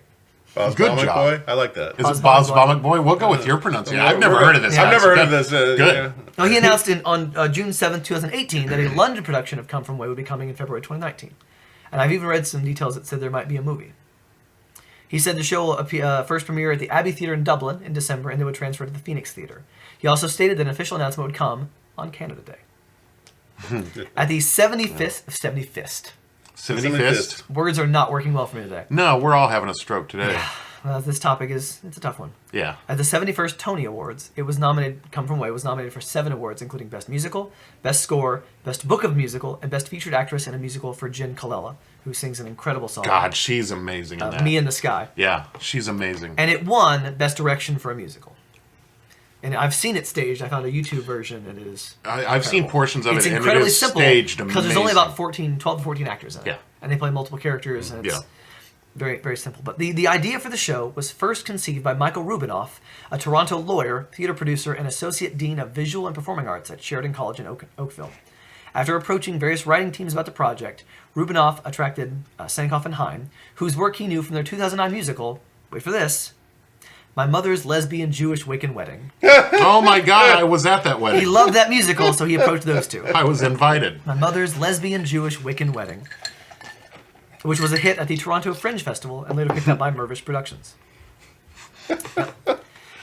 Good job. Boy? I like that. Is it Boz Boy? We'll go with your pronunciation. I've never heard of this. I've never heard of Good. this. Good. No, he announced on June 7th, 2018, that a London production of Come From Away would be coming in February 2019. And I've even read some details that said there might be a movie. He said the show will first premiere at the Abbey Theatre in Dublin in December and then would transfer to the Phoenix Theatre. He also stated that an official announcement would come on Canada Day. At the 75th. Words are not working well for me today. No, we're all having a stroke today. This topic it's a tough one. Yeah. At the 71st Tony Awards, it was nominated. Come From Away was nominated for 7 awards, including Best Musical, Best Score, Best Book of Musical, and Best Featured Actress in a Musical for Jen Colella, who sings an incredible song. God, she's amazing in that. Me in the Sky. Yeah, she's amazing. And it won Best Direction for a Musical. And I've seen it staged. I found a YouTube version, and it is. I've seen portions of it's it, and it incredibly is simple staged because there's only amazing. about 12 to 14 actors in it. Yeah. And they play multiple characters, and it's Yeah. very, very simple. But the idea for the show was first conceived by Michael Rubinoff, a Toronto lawyer, theater producer, and associate dean of visual and performing arts at Sheridan College in Oakville. After approaching various writing teams about the project, Rubinoff attracted Sankoff and Hine, whose work he knew from their 2009 musical, wait for this, My Mother's Lesbian Jewish Wiccan Wedding. Oh my God, I was at that He wedding. loved that musical, so he approached those two. I was invited. My Mother's Lesbian Jewish Wiccan Wedding, which was a hit at the Toronto Fringe Festival and later picked up by Mervish Productions.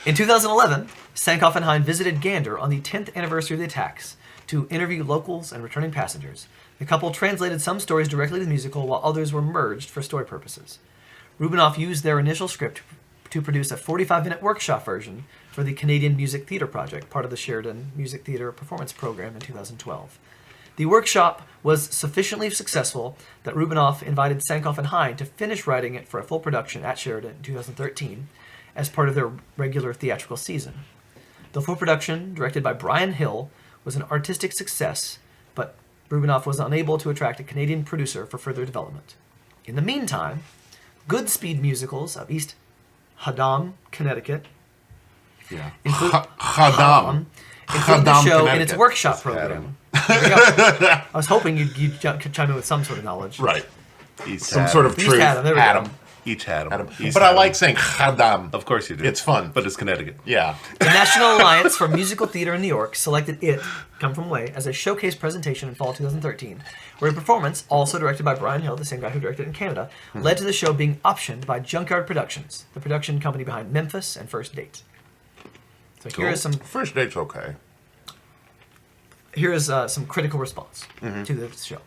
In 2011, Sankoff and Hine visited Gander on the 10th anniversary of the attacks to interview locals and returning passengers. The couple translated some stories directly to the musical, while others were merged for story purposes. Rubinoff used their initial script to produce a 45-minute workshop version for the Canadian Music Theatre Project, part of the Sheridan Music Theatre Performance Program in 2012. The workshop was sufficiently successful that Rubinoff invited Sankoff and Hine to finish writing it for a full production at Sheridan in 2013 as part of their regular theatrical season. The full production, directed by Brian Hill, was an artistic success, but Rubinoff was unable to attract a Canadian producer for further development. In the meantime, Goodspeed Musicals of East Haddam, Connecticut, Yeah. included the show in its Connecticut. workshop program. There we go. I was hoping you'd chime in with some sort of knowledge. Right. Each Some had sort him. of East truth. Haddam, there we go. Adam. Each had them. But I like saying Haddam. Of course you do. It's fun. But it's Connecticut. Yeah. The National Alliance for Musical Theater in New York selected it, Come From Away, as a showcase presentation in fall 2013, where a performance, also directed by Brian Hill, the same guy who directed it in Canada, led to the show being optioned by Junkyard Productions, the production company behind Memphis and First Date. So here is some First date's okay. some critical response to the show.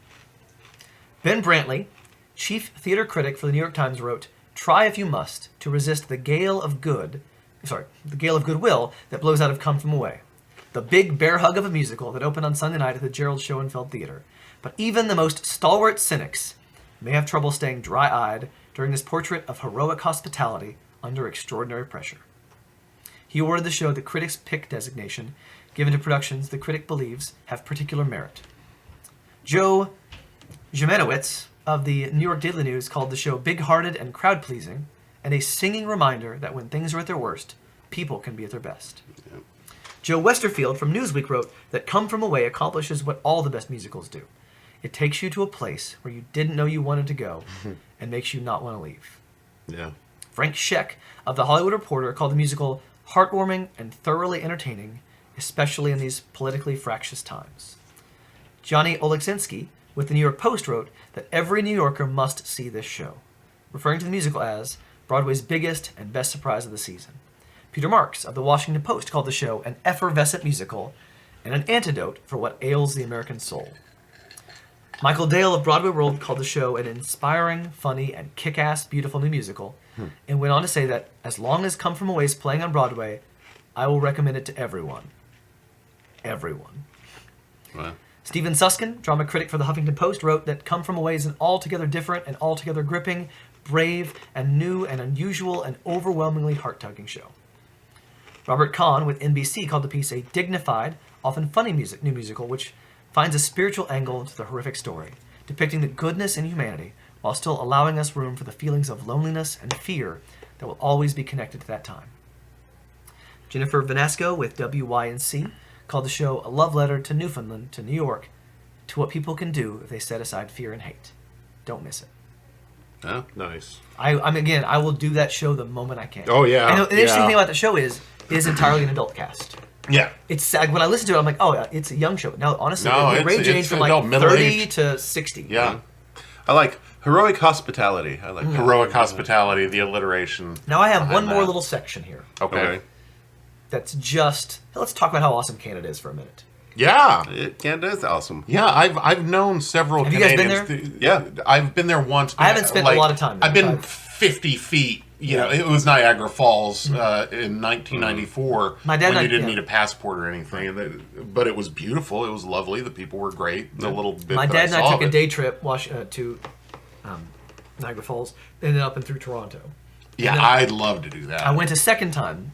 Ben Brantley, chief theater critic for the New York Times, wrote, "Try if you must to resist the gale of goodwill that blows out of Come From Away. the big bear hug of a musical that opened on Sunday night at the Gerald Schoenfeld Theater. But even the most stalwart cynics may have trouble staying dry-eyed during this portrait of heroic hospitality under extraordinary pressure. He awarded the show the Critics' Pick designation, given to productions the critic believes have particular merit. Joe Jimenowitz of the New York Daily News called the show big-hearted and crowd-pleasing, and a singing reminder that when things are at their worst, people can be at their best. Yep. Joe Westerfield from Newsweek wrote that Come From Away accomplishes what all the best musicals do. It takes you to a place where you didn't know you wanted to go and makes you not want to leave. Yeah. Frank Scheck of The Hollywood Reporter called the musical heartwarming and thoroughly entertaining, especially in these politically fractious times. Johnny Oleksinski with the New York Post wrote that every New Yorker must see this show, referring to the musical as Broadway's biggest and best surprise of the season. Peter Marks of the Washington Post called the show an effervescent musical and an antidote for what ails the American soul. Michael Dale of Broadway World called the show an inspiring, funny, and kick-ass beautiful new musical, and went on to say that as long as Come From Away is playing on Broadway, I will recommend it to everyone. Everyone. Wow. Stephen Suskin, drama critic for the Huffington Post, wrote that Come From Away is an altogether different and altogether gripping, brave, and new and unusual and overwhelmingly heart-tugging show. Robert Kahn with NBC called the piece a dignified, often funny new musical, which finds a spiritual angle to the horrific story, depicting the goodness in humanity while still allowing us room for the feelings of loneliness and fear that will always be connected to that time. Jennifer Vanasco with WYNC called the show a love letter to Newfoundland, to New York, to what people can do if they set aside fear and hate. Don't miss it. Oh, nice. I will do that show the moment I can. Oh, yeah. I know, the interesting thing about the show is entirely an adult cast. Yeah. It's like, when I listen to it, I'm like, oh, it's a young show. No, honestly, No, the range it's range from adult, like 30 middle-aged. to 60. Yeah. I like heroic hospitality. I like that. Heroic hospitality, the alliteration. Now I have behind one more that. little section here. Okay. That's just, let's talk about how awesome Canada is for a minute. Yeah. Canada is awesome. Yeah, I've known several Have you guys Canadians. been there? Yeah. I've been there once. I haven't spent a lot of time there. I've been I've- 50 feet. You know, it was Niagara Falls in 1994 My dad when and I- you didn't yeah. need a passport or anything. But it was beautiful. It was lovely. The people were great. The little bit My that dad and I I saw took of a it. day trip to Niagara Falls, ended up and through Toronto. Yeah, And then I'd love to do that. I went a second time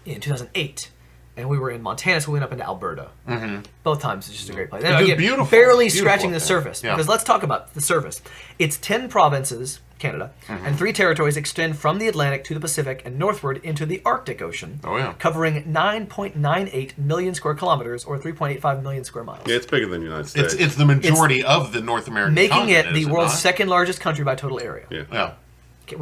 in 2008, and we were in Montana, so we went up into Alberta. Mm-hmm. Both times, it's just a great place. It's just beautiful. Barely Beautiful scratching up the there. surface. Yeah. Because let's talk about the surface. It's 10 provinces, Canada, and 3 territories extend from the Atlantic to the Pacific and northward into the Arctic Ocean, Oh, yeah. covering 9.98 million square kilometers, or 3.85 million square miles. Yeah, it's bigger than the United States. It's the majority of the North American Making it continent, the is world's not? second largest country by total area. Yeah. Yeah,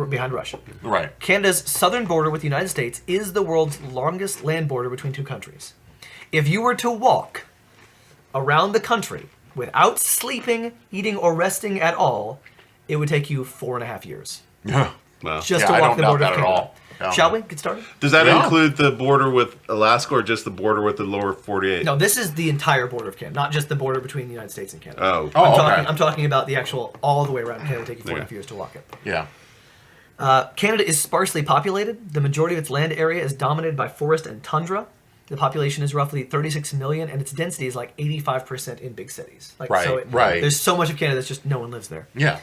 Behind Russia. right. Canada's southern border with the United States is the world's longest land border between two countries. If you were to walk around the country without sleeping, eating, or resting at all, it would take you 4.5 years Yeah. Wow. just Yeah, to I walk don't the doubt border that of at Canada. all. Yeah. Shall we get started? Does that Yeah. include the border with Alaska or just the border with the lower 48? No, this is the entire border of Canada, not just the border between the United States and Canada. Oh. Oh, I'm okay. talking about the actual all the way around Canada. It would take you 4.5 years to walk it. Yeah. Canada is sparsely populated. The majority of its land area is dominated by forest and tundra. The population is roughly 36 million, and its density is like 85% in big cities. Right, right. There's so much of Canada that's just no one lives there. Yeah.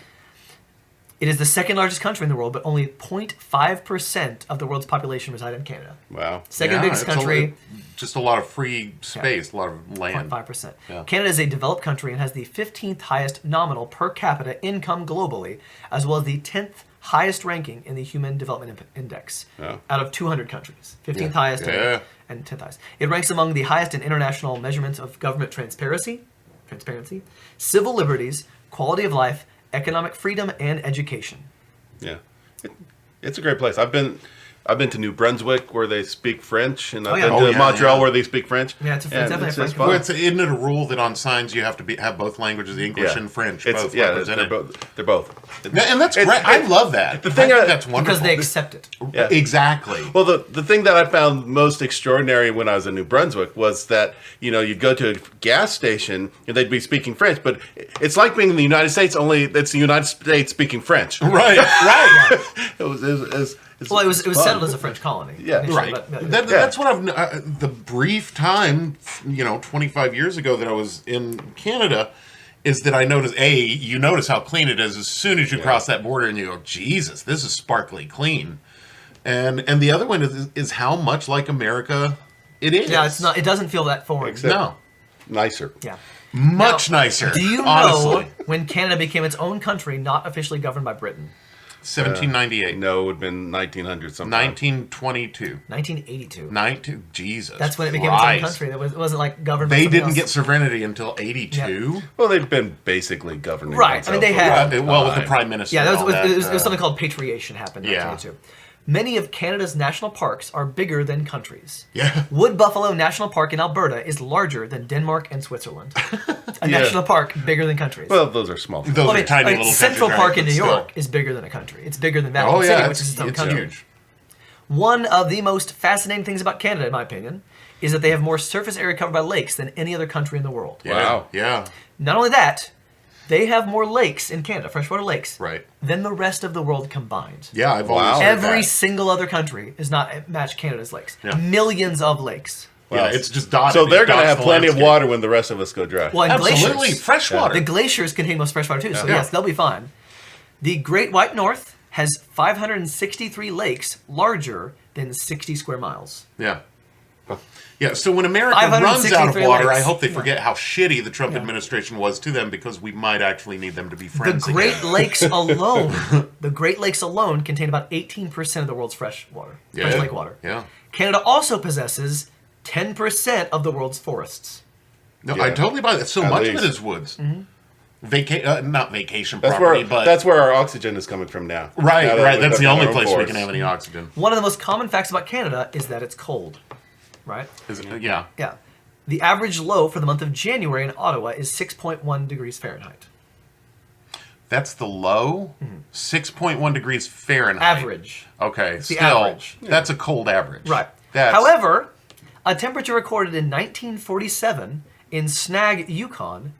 It is the second largest country in the world, but only 0.5% of the world's population reside in Canada. Wow. Second Yeah, biggest it's country, just a lot of free space, a lot of land. 0.5%. Yeah. Canada is a developed country and has the 15th highest nominal per capita income globally, as well as the 10th highest ranking in the Human Development Index Oh. out of 200 countries. 15th Yeah. highest Yeah. and 10th highest. It ranks among the highest in international measurements of government transparency, civil liberties, quality of life, economic freedom, and education. Yeah. It's a great place. I've been to New Brunswick where they speak French, and I've yeah. been Oh, to yeah, Montreal yeah. where they speak French. Yeah, it's And definitely a French fun. Well, isn't it a rule that on signs you have to have both languages, English and French, both represented? They're both. Yeah, and that's great. I love that. The thing I think I- that's wonderful. Because they accept it. Yeah. Exactly. Well, the thing that I found most extraordinary when I was in New Brunswick was that, you'd go to a gas station and they'd be speaking French, but it's like being in the United States, only it's the United States speaking French. Right. Right. Well, it was fun. settled as a French colony. Yeah. initially, Right. but- That's what I've. The brief time, 25 years ago that I was in Canada, is that I noticed. You notice how clean it is as soon as you cross that border, and you go, Jesus, this is sparkly clean. And the other one is how much like America it is. Yeah, it's not. It doesn't feel that foreign. Except- No, Nicer. Yeah. much Now, nicer. Do you honestly. know when Canada became its own country, not officially governed by Britain? 1798, No, it would have been 1900 something. 1922, 1982. 19. Jesus, That's when it became Christ. its own country. It wasn't like governed by They something didn't else. get sovereignty until 82. Well, they've been basically governing. Right. I mean, they themselves had- for a Well, long with the time. prime minister. Yeah, and that all was, that, it was something called patriation happened in Yeah. 1982. Many of Canada's national parks are bigger than countries. Yeah. Wood Buffalo National Park in Alberta is larger than Denmark and Switzerland. A Yeah. national park bigger than countries. Well, those are small. Those are tiny little Central countries, Park right, in New but still. York is bigger than a country. It's bigger than Vatican Oh City, yeah, which is its own it's country. huge. One of the most fascinating things about Canada, in my opinion, is that they have more surface area covered by lakes than any other country in the world. Yeah, Wow. Yeah. Not only that, they have more lakes in Canada, freshwater lakes, Right. than the rest of the world combined. Yeah. I've Wow. always heard Every that. single other country does not match Canada's lakes. Yeah. Millions of lakes. Yeah, it's just dotted. So they're It going to dots have the plenty of landscape. water when the rest of us go dry. Well, and Absolutely, glaciers. fresh water. The glaciers contain most fresh water too, so Yeah. yes, they'll be fine. The Great White North has 563 lakes larger than 60 square miles. Yeah. Yeah, so when America runs out of 563 water, lakes. I hope they Yeah. forget how shitty the Trump Yeah. administration was to them, because we might actually need them to be The friends Great again. Lakes alone, the Great Lakes alone contain about 18% of the world's fresh water, fresh lake water. Yeah. Canada also possesses 10% of the world's forests. No, I Yeah. totally buy that. So At much of least. it is woods. Mm-hmm. Not vacation That's property, where but that's where our oxygen is coming from now. right, Now that right. we've That's got the only our own place we forests. can have any oxygen. One of the most common facts about Canada is that it's cold, right? Is it, yeah. Yeah. The average low for the month of January in Ottawa is 6.1 degrees Fahrenheit. That's the low. 6.1 degrees Fahrenheit. Average. Okay, the still average. that's a cold average. Right. That's, However, a temperature recorded in 1947 in Snag, Yukon,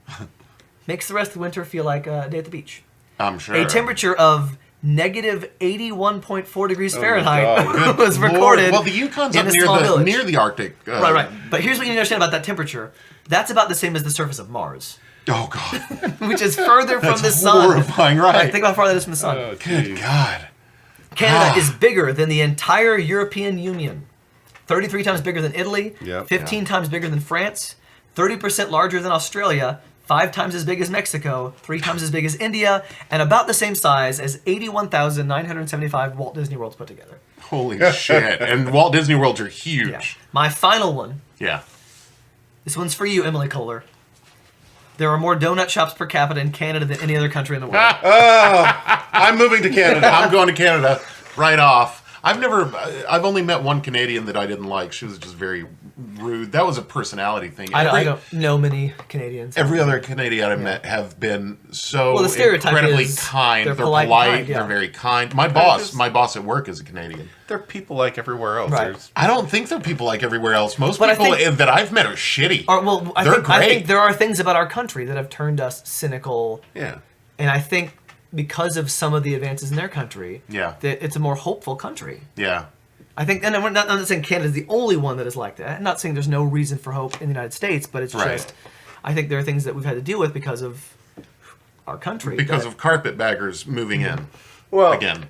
makes the rest of the winter feel like a day at the beach. I'm sure A temperature of negative 81.4 degrees my Fahrenheit God. was Lord. recorded. Well, the Yukon's in up a small village. near the Arctic. Right, right. But here's what you need to understand about that temperature. That's about the same as the surface of Mars, Oh God, which is further from That's the sun. horrifying, right. Think about how far that is from the sun. Oh, good geez. God. Canada Ah. is bigger than the entire European Union. 33 times bigger than Italy, Yep. 15 times bigger than France, 30% larger than Australia, 5 times as big as Mexico, 3 times as big as India, and about the same size as 81,975 Walt Disney Worlds put together. Holy shit! And Walt Disney Worlds are huge. Yeah. My final one. Yeah. This one's for you, Emily Kohler. There are more donut shops per capita in Canada than any other country in the world. I'm moving to Canada. I'm going to Canada right off. I've only met one Canadian that I didn't like. She was just very rude. That was a personality thing. I don't know many Canadians. Every other Canadian I've met have been so Well, the stereotype incredibly is kind. they're They're polite polite. and kind, yeah. They're very kind. My boss at work is a Canadian. They're people like everywhere else. Right. There's- I don't think they're people like everywhere else. Most But I people think- that I've met are shitty. I They're think great. there are things about our country that have turned us cynical. Yeah. And I think because of some of the advances in their country, Yeah. that it's a more hopeful country. Yeah. I think, and I'm not saying Canada's the only one that is like that. I'm not saying there's no reason for hope in the United States, but it's Right. just, I think there are things that we've had to deal with because of our country. Because that- of carpetbaggers moving in. Well, Again.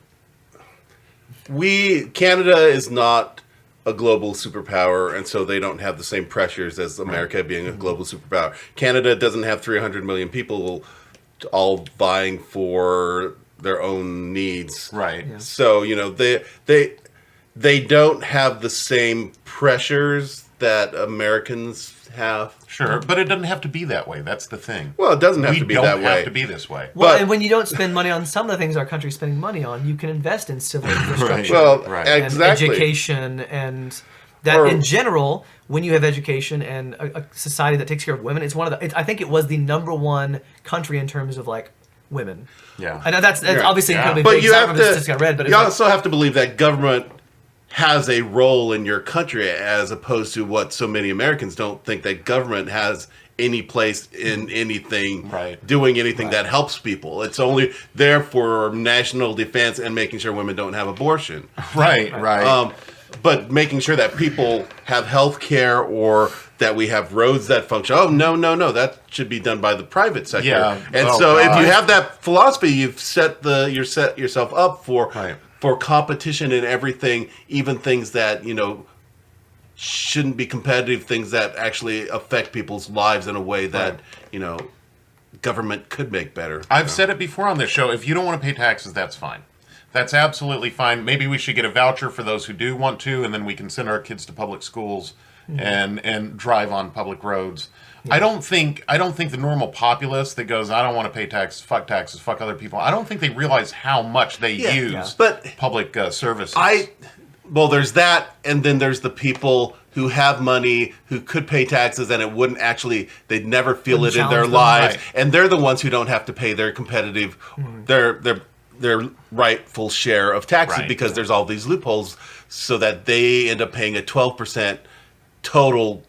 Canada is not a global superpower, and so they don't have the same pressures as America being a global superpower. Canada doesn't have 300 million people all vying for their own needs. Right. Yeah. So, they don't have the same pressures that Americans have. Sure. But it doesn't have to be that way. That's the thing. Well, it doesn't have We to be don't that have way. to be this way. Well, but- and when you don't spend money on some of the things our country's spending money on, you can invest in civil infrastructure. Well, Right. And exactly. education, and that Or- in general, when you have education and a society that takes care of women, it's one of the. I think it was the #1 country in terms of like women. Yeah. I know that's Yeah. obviously Yeah. incredibly But big. you Some have of it's to. just got read, but you it's like, also have to believe that government has a role in your country, as opposed to what so many Americans don't think that government has any place in anything, Right. doing anything that helps people. It's only there for national defense and making sure women don't have abortion. Right. But making sure that people have health care or that we have roads that function. Oh, no. That should be done by the private sector. Yeah. And Oh, so if God. you have that philosophy, you've set yourself up for Right. for competition in everything, even things that, shouldn't be competitive, things that actually affect people's lives in a way that, government could make better. I've said it before on this show. If you don't want to pay taxes, that's fine. That's absolutely fine. Maybe we should get a voucher for those who do want to, and then we can send our kids to public schools and drive on public roads. Yeah. I don't think the normal populace that goes, I don't want to pay taxes, fuck other people. I don't think they realize how much they use public services. Well, there's that, and then there's the people who have money, who could pay taxes, and it wouldn't actually, they'd never feel it in their lives, right. and they're the ones who don't have to pay their competitive, their rightful share of taxes, Right. because there's all these loopholes, so that they end up paying a 12% total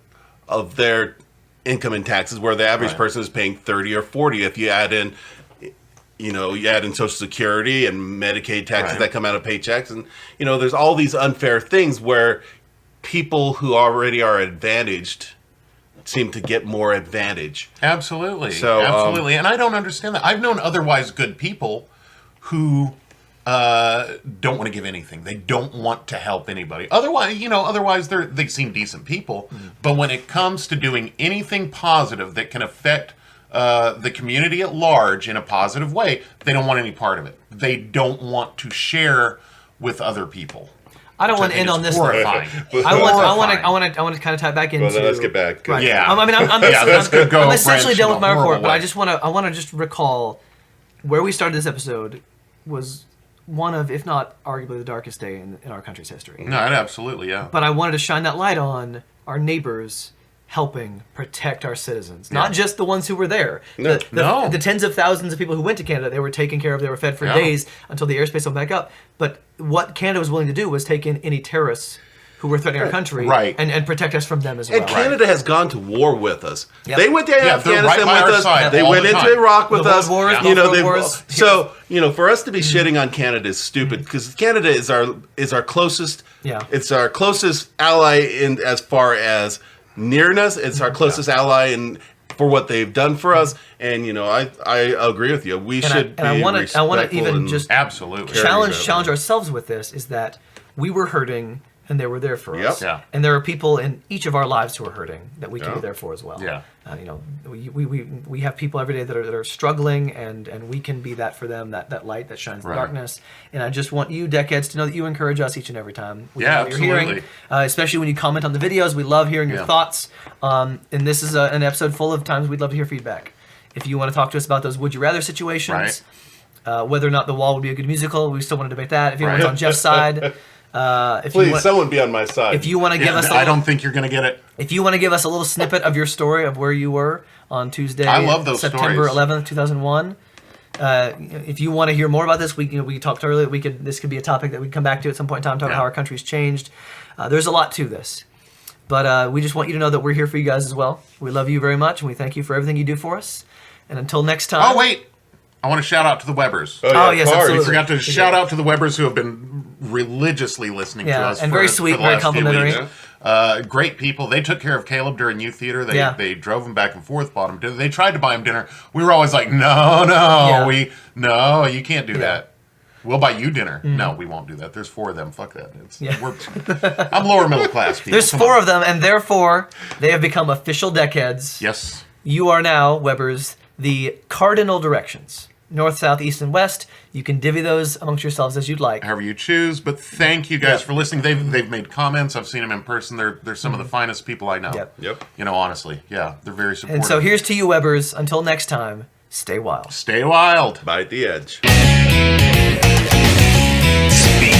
of their income in taxes, where the average person is paying 30 or 40 if you add in Social Security and Medicaid taxes that come out of paychecks. And, there's all these unfair things where people who already are advantaged seem to get more advantage. Absolutely. So, absolutely. And I don't understand that. I've known otherwise good people who don't want to give anything. They don't want to help anybody. Otherwise they seem decent people. Mm. But when it comes to doing anything positive that can affect the community at large in a positive way, they don't want any part of it. They don't want to share with other people. I don't want to end on this. Horrifying. I want to kind of tie back into. Well, then let's get back. Right. Yeah. I'm essentially done with my report, but way. I want to just recall where we started this episode was one of, if not arguably, the darkest day in our country's history. No, absolutely, yeah. But I wanted to shine that light on our neighbors helping protect our citizens, not just the ones who were there. The tens of thousands of people who went to Canada, they were taken care of, they were fed for days until the airspace opened back up. But what Canada was willing to do was take in any terrorists who were threatening our country and protect us from them as well. And Canada has gone to war with us. Yep. They went to Afghanistan right with us. They went into Iraq with us. So for us to be shitting on Canada is stupid, because Canada is our closest. Yeah. It's our closest ally in as far as nearness. It's our closest ally in for what they've done for us. And I agree with you. We should be respectful. I want to even just absolutely challenge ourselves with this, is that we were hurting and they were there for us. Yeah. And there are people in each of our lives who are hurting that we can be there for as well. Yeah. We have people every day that are struggling, and we can be that for them, that light that shines in the darkness. And I just want you, Deckheads, to know that you encourage us each and every time. We know what you're hearing, especially when you comment on the videos. We love hearing your thoughts. And this is an episode full of times we'd love to hear feedback. If you want to talk to us about those would you rather situations, whether or not The Wall would be a good musical, we still want to debate that. If anyone's on Jeff's side. Please, someone be on my side. If you want to give us, I don't think you're going to get it. If you want to give us a little snippet of your story of where you were on Tuesday, I love those September stories. 11th, 2001. If you want to hear more about this, we talked earlier. This could be a topic that we'd come back to at some point in time, talk about how our country's changed. There's a lot to this, but we just want you to know that we're here for you guys as well. We love you very much, and we thank you for everything you do for us. And until next time. Oh wait. I want to shout out to the Webbers. Oh yes, absolutely. We forgot to shout out to the Webbers who have been religiously listening to us. And very sweet, for the very last few complimentary. weeks. Great people. They took care of Caleb during youth theater. They drove him back and forth, bought him dinner. They tried to buy him dinner. We were always like, no, you can't do that. We'll buy you dinner. No, we won't do that. There's 4 of them. Fuck that. I'm lower middle class people. There's 4 of them, and therefore they have become official Deckheads. Yes. You are now, Webbers, the cardinal directions. North, south, east, and west. You can divvy those amongst yourselves as you'd like. However you choose. But thank you guys for listening. They've made comments. I've seen them in person. They're some of the finest people I know. Yep. Honestly. Yeah, they're very supportive. And so here's to you, Webbers. Until next time, stay wild. Stay wild. Bite the edge. Speak